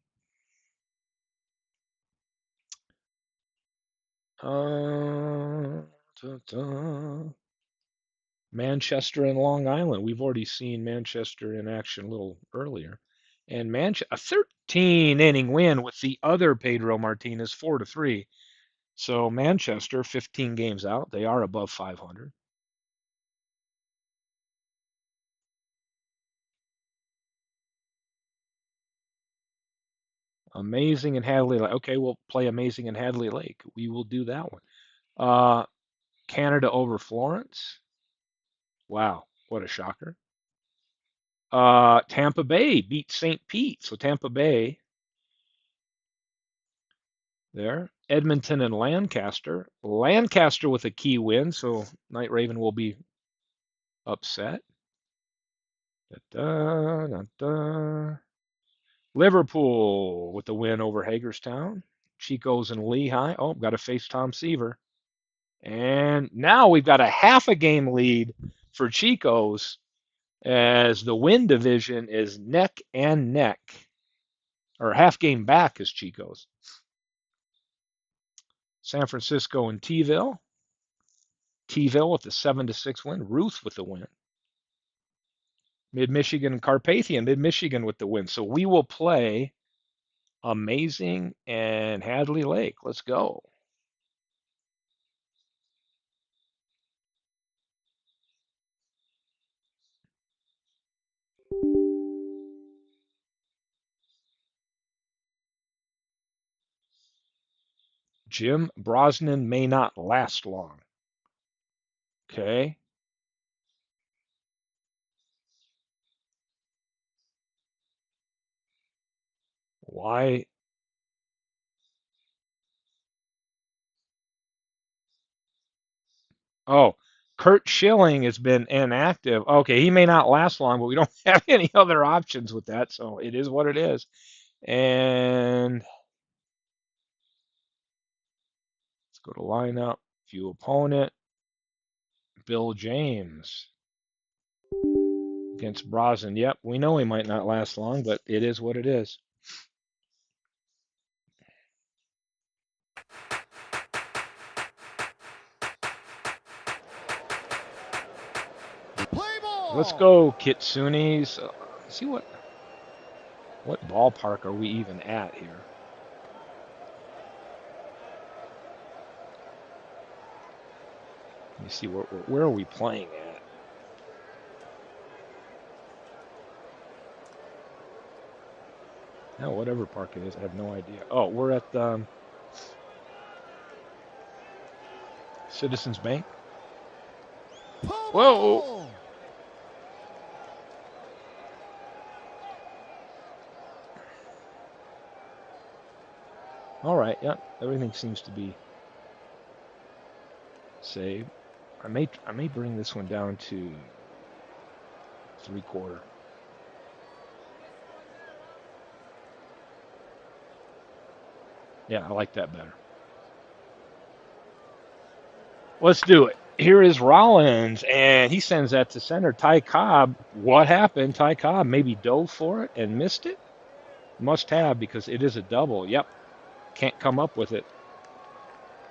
dun, dun. Manchester and Long Island. We've already seen Manchester in action a little earlier. And Manchester, a 13 inning win with the other Pedro Martinez, 4-3. So Manchester, 15 games out. They are above 500. Amazing and Hadley Lake. Okay, we'll play Amazing and Hadley Lake. We will do that one. Uh, Canada over Florence. Wow, what a shocker. Tampa Bay beat St. Pete. So Tampa Bay there. Edmonton and Lancaster. Lancaster with a key win, so Night Raven will be upset. Da, da, da. Liverpool with the win over Hagerstown. Chico's and Lehigh. Oh, got to face Tom Seaver. And now we've got a half a game lead for Chico's as the win division is neck and neck, or half game back is Chico's. San Francisco and T-ville. T-ville with the 7-6 win. Ruth with the win. Mid-Michigan and Carpathian. Mid-Michigan with the win. So we will play Amazing and Hadley Lake. Let's go. Jim Brosnan may not last long. Okay. Why? Oh, Kurt Schilling has been inactive. Okay, he may not last long, but we don't have any other options with that, so it is what it is. And let's go to lineup, view opponent, Bill James against Brosnan. Yep, we know he might not last long, but it is what it is. Play ball. Let's go, Kitsunis. See what ballpark are we even at here? Let me see where are we playing at? No, whatever park it is, I have no idea. Oh, we're at Citizens Bank. Whoa! All right, yeah, everything seems to be saved. I may bring this one down to 3/4. Yeah, I like that better. Let's do it. Here is Rollins, and he sends that to center. Ty Cobb, what happened? Ty Cobb maybe dove for it and missed it? Must have, because it is a double. Yep, can't come up with it.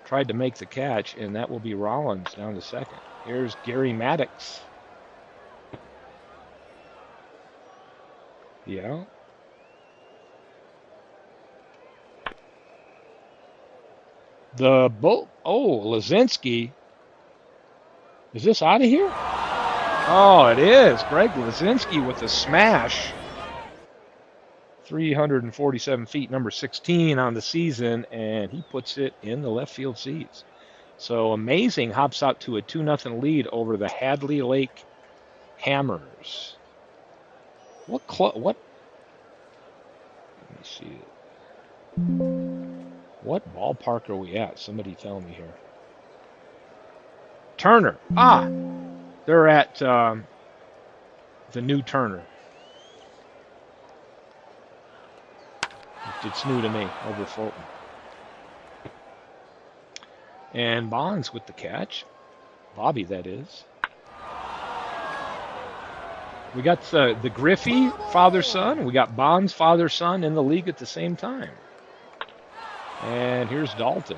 Tried to make the catch, and that will be Rollins down to second. Here's Gary Maddox. Yeah. The boat. Oh, Lazinski. Is this out of here? Oh, it is. Greg Lazinski with a smash. 347 feet, number 16 on the season, and he puts it in the left field seats. So Amazing hops out to a 2-0 lead over the Hadley Lake Hammers. What? Let me see. What ballpark are we at? Somebody tell me here. Turner. Ah, they're at the new Turner. It's new to me, over Fulton. And Bonds with the catch. Bobby, that is. We got the Griffey father-son. We got Bonds father-son in the league at the same time. And here's Dalton.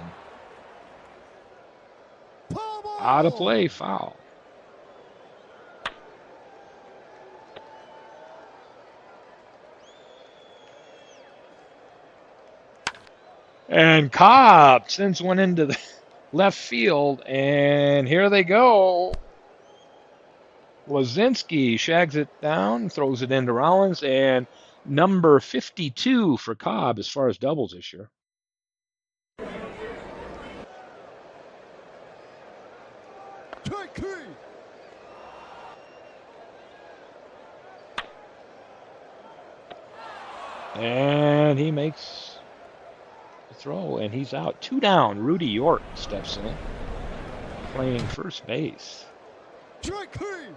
Out of play, Foul. foul. And Cobb sends one into the left field, and here they go. Lazinski shags it down, throws it into Rollins, and number 52 for Cobb as far as doubles this year. Take three. And he makes the throw, and he's out. 2 down. Rudy York steps in, playing first base. Strike three.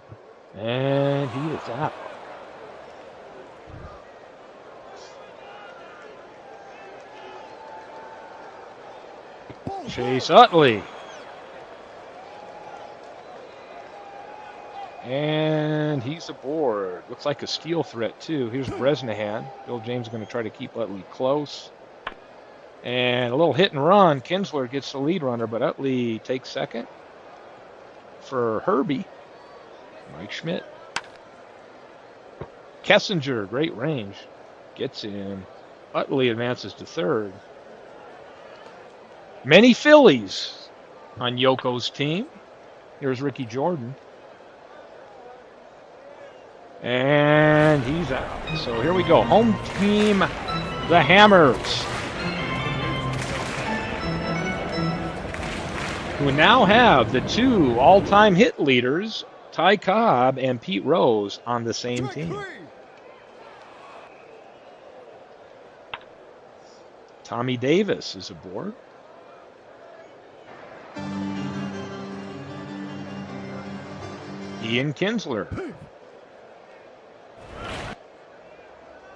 And he is out. Ball Chase four. Utley. And he's aboard. Looks like a steal threat, too. Here's Bresnahan. Bill James going to try to keep Utley close. And a little hit and run. Kinsler gets the lead runner, but Utley takes second for Herbie. Mike Schmidt. Kessinger, great range. Gets in. Utley advances to third. Many Phillies on Yoko's team. Here's Ricky Jordan. And he's out. So here we go. Home team, the Hammers, who now have the 2 all-time hit leaders, Ty Cobb and Pete Rose, on the same Strike team. three. Tommy Davis is aboard. Ian Kinsler.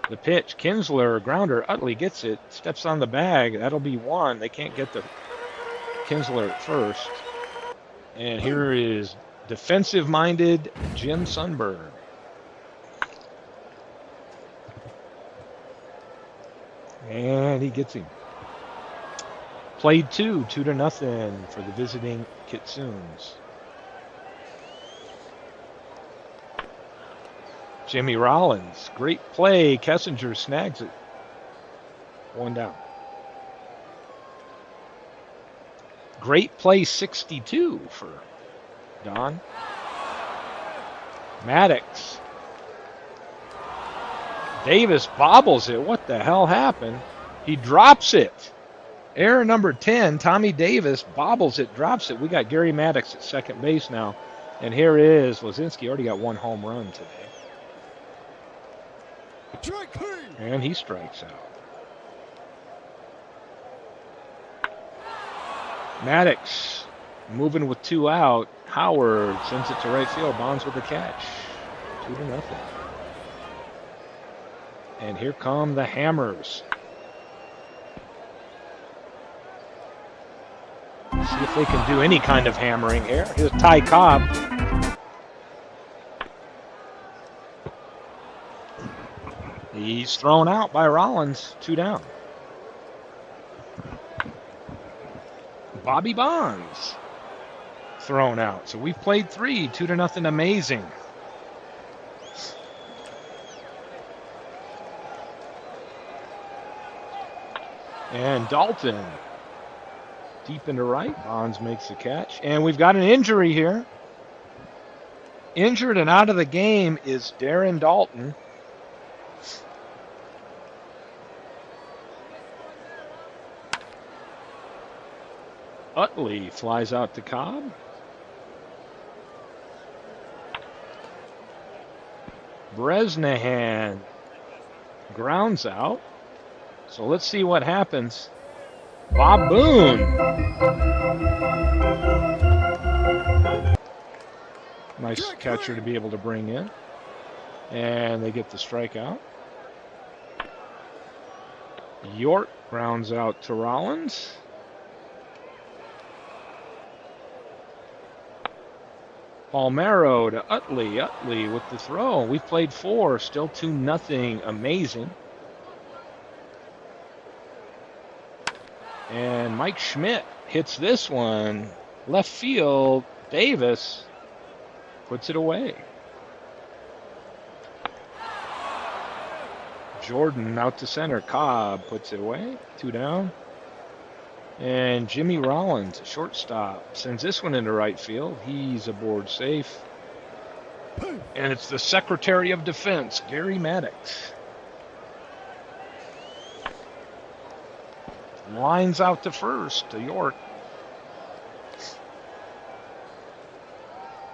The pitch, Kinsler, grounder, Utley gets it, steps on the bag. That'll be 1. They can't get the Kinsler at first. And here is defensive-minded Jim Sundberg. And he gets him. Played 2 2-0 for the visiting Kitsunes. Jimmy Rollins, great play. Kessinger snags it. 1 down. Great play 62 for Don. Maddox. Davis bobbles it. What the hell happened? He drops it. Error number 10, Tommy Davis bobbles it, drops it. We got Gary Maddox at second base now. And here is Lazinski, already got 1 home run today. And he strikes out. Maddox moving with 2 out. Howard sends it to right field. Bonds with the catch. 2-0. And here come the Hammers. See if they can do any kind of hammering here. Here's Ty Cobb. He's thrown out by Rollins. 2 down. Bobby Bonds thrown out. So we've played 3, 2-0, amazing. And Dalton deep into right. Bonds makes the catch. And we've got an injury here. Injured and out of the game is Darren Dalton. Utley flies out to Cobb. Bresnahan grounds out. So let's see what happens. Bob Boone. Nice catcher to be able to bring in. And they get the strikeout. York grounds out to Rollins. Palmero to Utley. Utley with the throw. We've played 4, still 2-0. Amazing. And Mike Schmidt hits this one. Left field. Davis puts it away. Jordan out to center. Cobb puts it away. 2 down. And Jimmy Rollins, a shortstop, sends this one into right field. He's aboard safe. And it's the Secretary of Defense, Gary Maddox. Lines out to first to York.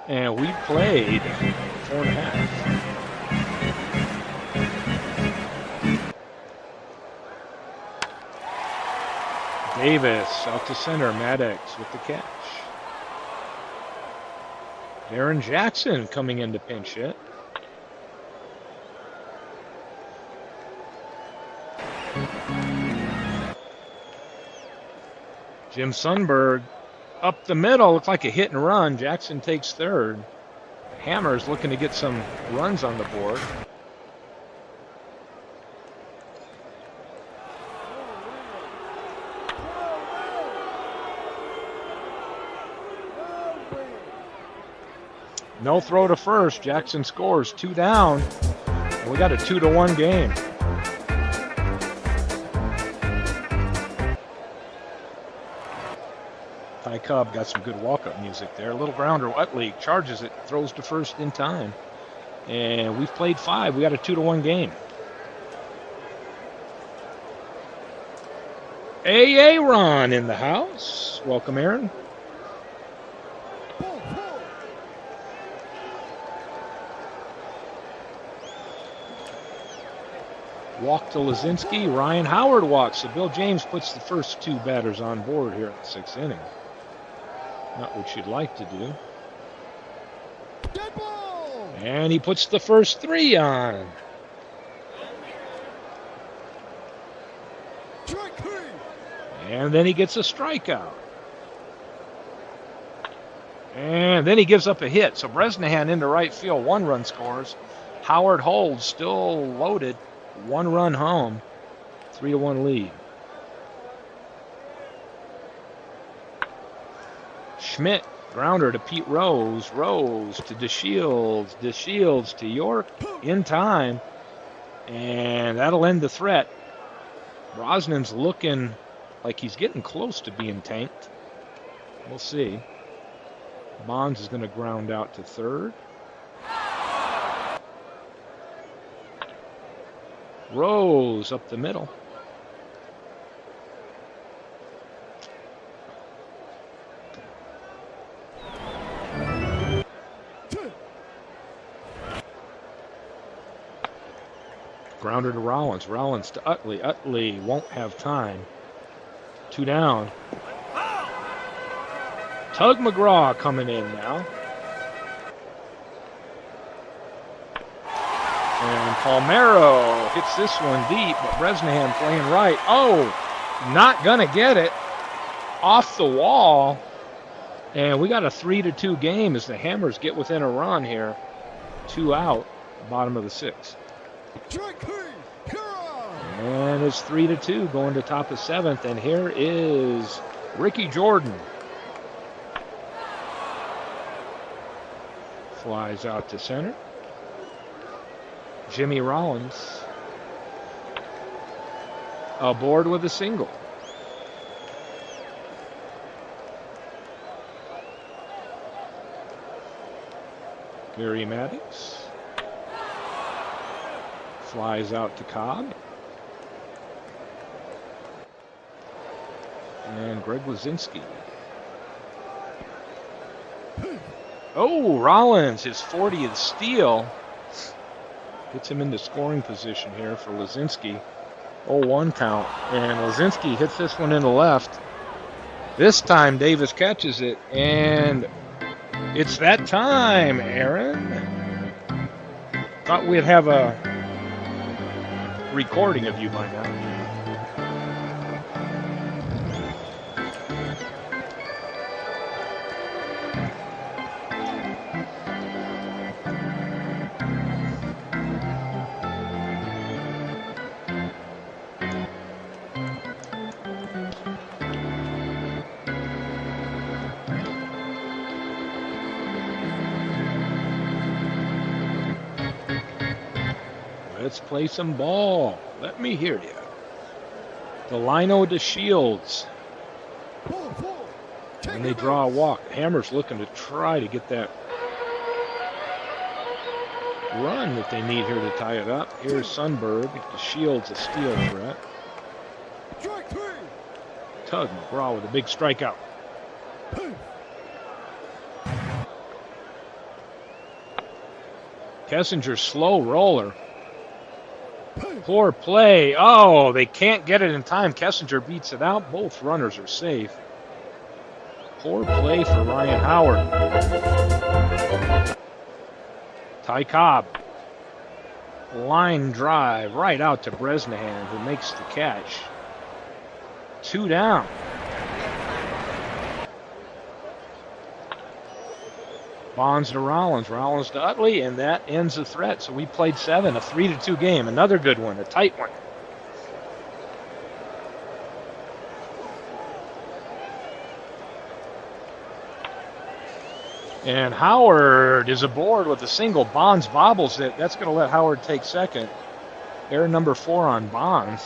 And we played 4.5. Davis out to center. Maddox with the catch. Aaron Jackson coming in to pinch hit. Jim Sundberg up the middle. Looks like a hit and run. Jackson takes third. Hammer's looking to get some runs on the board. No throw to first. Jackson scores. 2 down. And we got a 2-1 game. Ty Cobb got some good walk-up music there. A little grounder. Utley charges it, throws to first in time. And we've played 5. We got a 2-1 game. Ron in the house. Welcome, Aaron. Walk to Lazinski. Ryan Howard walks. So Bill James puts the first 2 batters on board here in the 6th inning. Not what you'd like to do. And he puts the first 3 on. And then he gets a strikeout. And then he gives up a hit. So Bresnahan into right field. 1 run scores. Howard holds, still loaded. 1 run home. 3-1 lead. Schmidt, grounder to Pete Rose. Rose to DeShields. DeShields to York in time. And that'll end the threat. Brosnan's looking like he's getting close to being tanked. We'll see. Bonds is going to ground out to third. Rose up the middle. Grounder to Rollins. Rollins to Utley. Utley won't have time. 2 down. Tug McGraw coming in now. And Palmero hits this one deep, but Bresnahan playing right. Oh, not going to get it. Off the wall. And we got a 3-2 game as the Hammers get within a run here. 2 out, bottom of the 6th. And it's 3-2 going to top of 7th. And here is Ricky Jordan. Flies out to center. Jimmy Rollins aboard with a single. Gary Maddox flies out to Cobb. And Greg Lazinski. Oh, Rollins, his 40th steal. Gets him into scoring position here for Lazinski. 0-1 count. And Lazinski hits this one in the left. This time Davis catches it. And it's that time, Aaron. Thought we'd have a recording of you by now. Let's play some ball. Let me hear you. The lino to Shields. Ball four. Take And they him draw a out. walk. Hammer's looking to try to get that run that they need here to tie it up. Here's Sundberg. The Shields a steal threat. Strike three. Tug McGraw with a big strikeout. Hey. Kessinger's slow roller. Hey. Poor play. Oh, they can't get it in time. Kessinger beats it out. Both runners are safe. Poor play for Ryan Howard. Ty Cobb. Line drive right out to Bresnahan, who makes the catch. 2 down. Bonds to Rollins, Rollins to Utley, and that ends the threat. So we played 7, a 3-2 game. Another good one, a tight one. And Howard is aboard with a single. Bonds bobbles it. That's going to let Howard take second. Error number 4 on Bonds.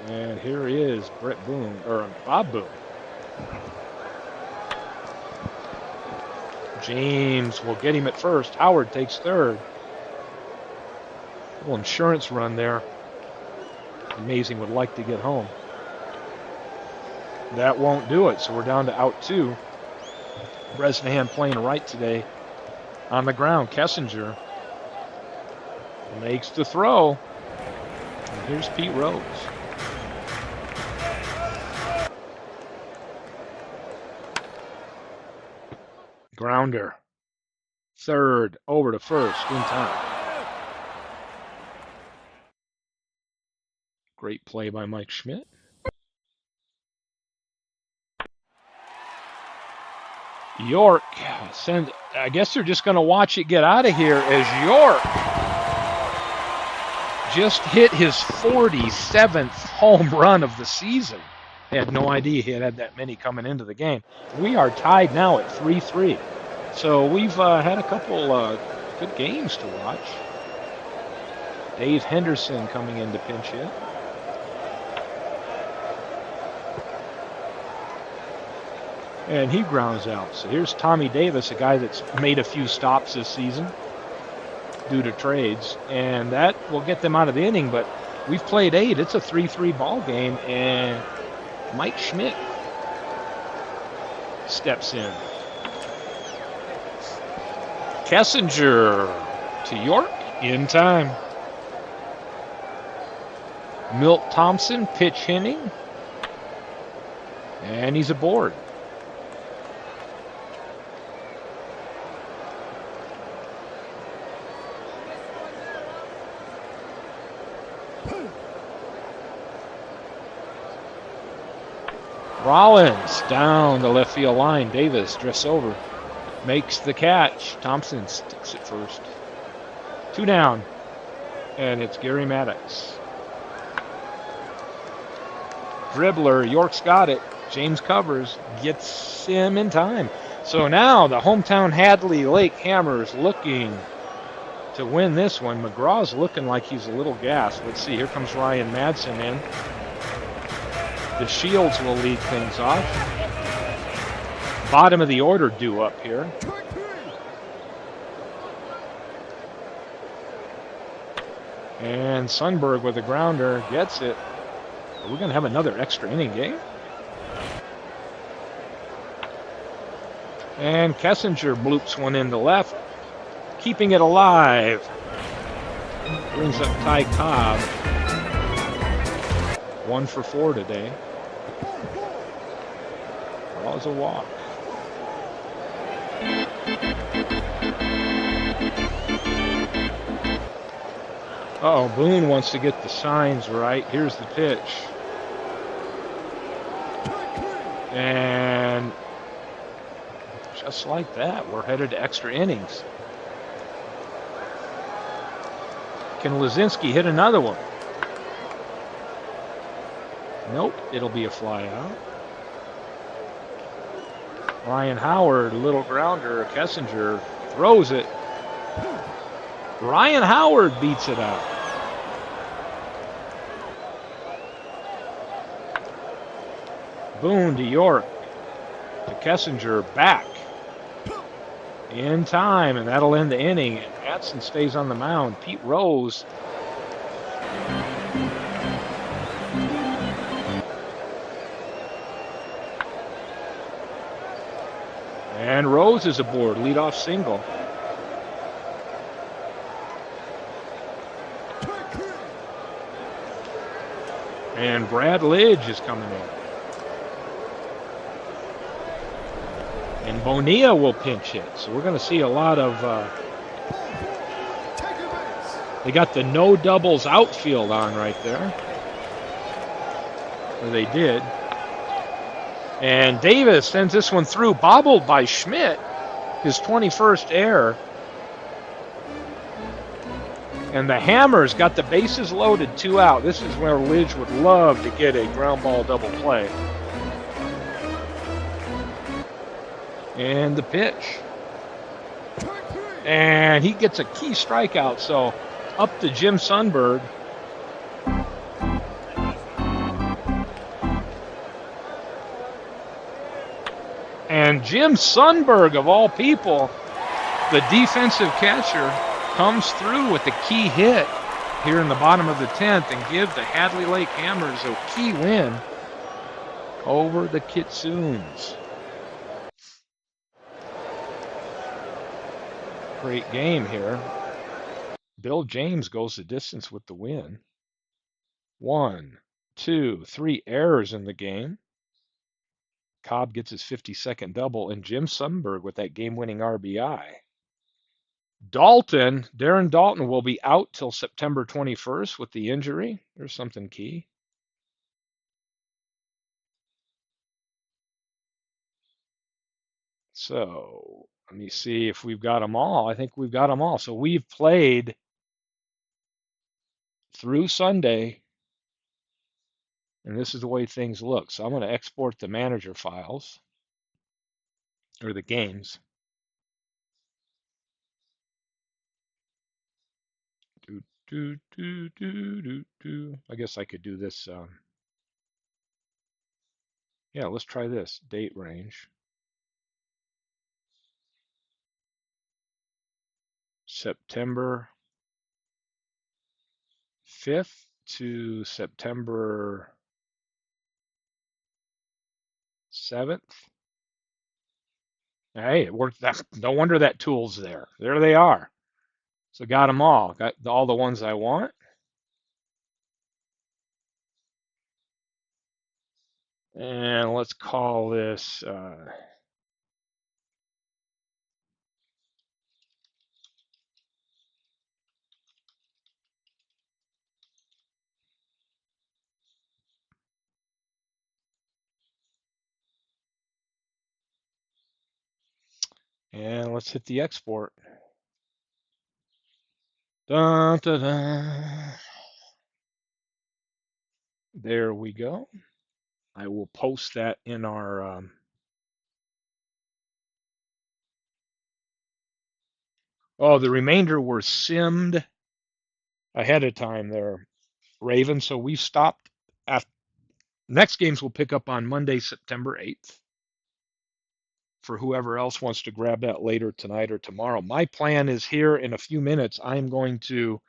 And here is Brett Boone, or Bob Boone. James will get him at first. Howard takes third. Little insurance run there. Amazing would like to get home. That won't do it, so we're down to out 2. Bresnahan playing right today. On the ground, Kessinger makes the throw. And here's Pete Rose. Grounder. Third, over to first, in time. Great play by Mike Schmidt. York I guess they're just going to watch it get out of here as York just hit his 47th home run of the season. I had no idea he had that many coming into the game. We are tied now at 3-3. So we've had a couple good games to watch. Dave Henderson coming in to pinch hit. And he grounds out. So here's Tommy Davis, a guy that's made a few stops this season due to trades. And that will get them out of the inning, but we've played 8. It's a 3-3 ball game, and Mike Schmidt steps in. Kessinger to York in time. Milt Thompson pitch hitting, and he's aboard. Rollins down the left field line. Davis drifts over, makes the catch. Thompson sticks it first. 2 down, and it's Gary Maddox. Dribbler, York's got it. James covers, gets him in time. So now the hometown Hadley Lake Hammers looking to win this one. McGraw's looking like he's a little gassed. Let's see, here comes Ryan Madsen in. The Shields will lead things off. Bottom of the order due up here. And Sundberg with a grounder gets it. Are we going to have another extra inning game? And Kessinger bloops one into left, keeping it alive. Brings up Ty Cobb. 1 for 4 today. Draws a walk. Uh-oh, Boone wants to get the signs right. Here's the pitch. And just like that, we're headed to extra innings. Can Lazinski hit another one? Nope, it'll be a fly out. Ryan Howard, little grounder. Kessinger throws it. Ryan Howard beats it out. Boone to York. To Kessinger, back. In time, and that'll end the inning. And Matson stays on the mound. Pete Rose. And Rose is aboard, leadoff single. And Brad Lidge is coming in. And Bonilla will pinch hit. So we're going to see a lot of. They got the no doubles outfield on right there. Or they did. And Davis sends this one through, bobbled by Schmidt, his 21st error. And the Hammers got the bases loaded, 2 out. This is where Lidge would love to get a ground ball double play. And the pitch. And he gets a key strikeout, so up to Jim Sundberg. And Jim Sundberg, of all people, the defensive catcher, comes through with the key hit here in the bottom of the 10th and give the Hadley Lake Hammers a key win over the Kitsoons. Great game here. Bill James goes the distance with the win. 1, 2, 3 errors in the game. Cobb gets his 52nd double, and Jim Sundberg with that game-winning RBI. Darren Dalton will be out till September 21st with the injury. There's something key. So let me see if we've got them all. I think we've got them all. So we've played through Sunday, and this is the way things look. So I'm going to export the manager files, or the games. I guess I could do this. Yeah, let's try this. Date range. September 5th to September 7th. Hey, it worked. No wonder that tool's there. There they are. So got them all. Got all the ones I want. And let's call this and let's hit the export. Dun, dun, dun. There we go. I will post that in our oh, the remainder were simmed ahead of time there, Raven. So we stopped at next games we'll pick up on Monday, September 8th. For whoever else wants to grab that later tonight or tomorrow. My plan is here in a few minutes, I'm going to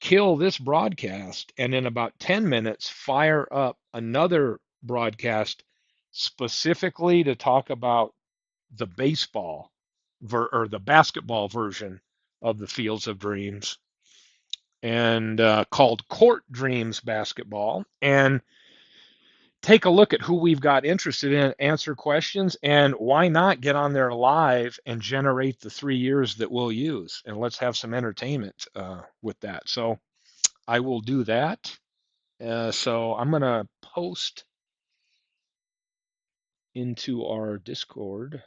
kill this broadcast and in about 10 minutes fire up another broadcast specifically to talk about the baseball or the basketball version of the Fields of Dreams and called Court Dreams Basketball, and take a look at who we've got interested in, answer questions, and why not get on there live and generate the 3 years that we'll use, and let's have some entertainment with that. So I will do that. So I'm going to post into our Discord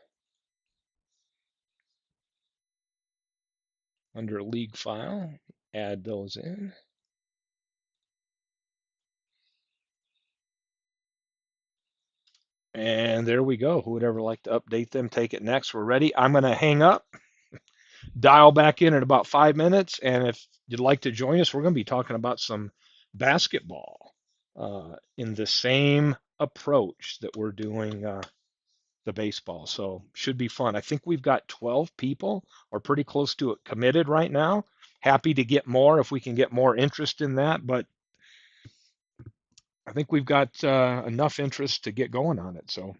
under league file, add those in. And there we go. Who would ever like to update them? Take it next. We're ready. I'm going to hang up. dial back in about 5 minutes. And if you'd like to join us, we're going to be talking about some basketball in the same approach that we're doing the baseball. So should be fun. I think we've got 12 people or pretty close to it committed right now. Happy to get more if we can get more interest in that, but I think we've got enough interest to get going on it. So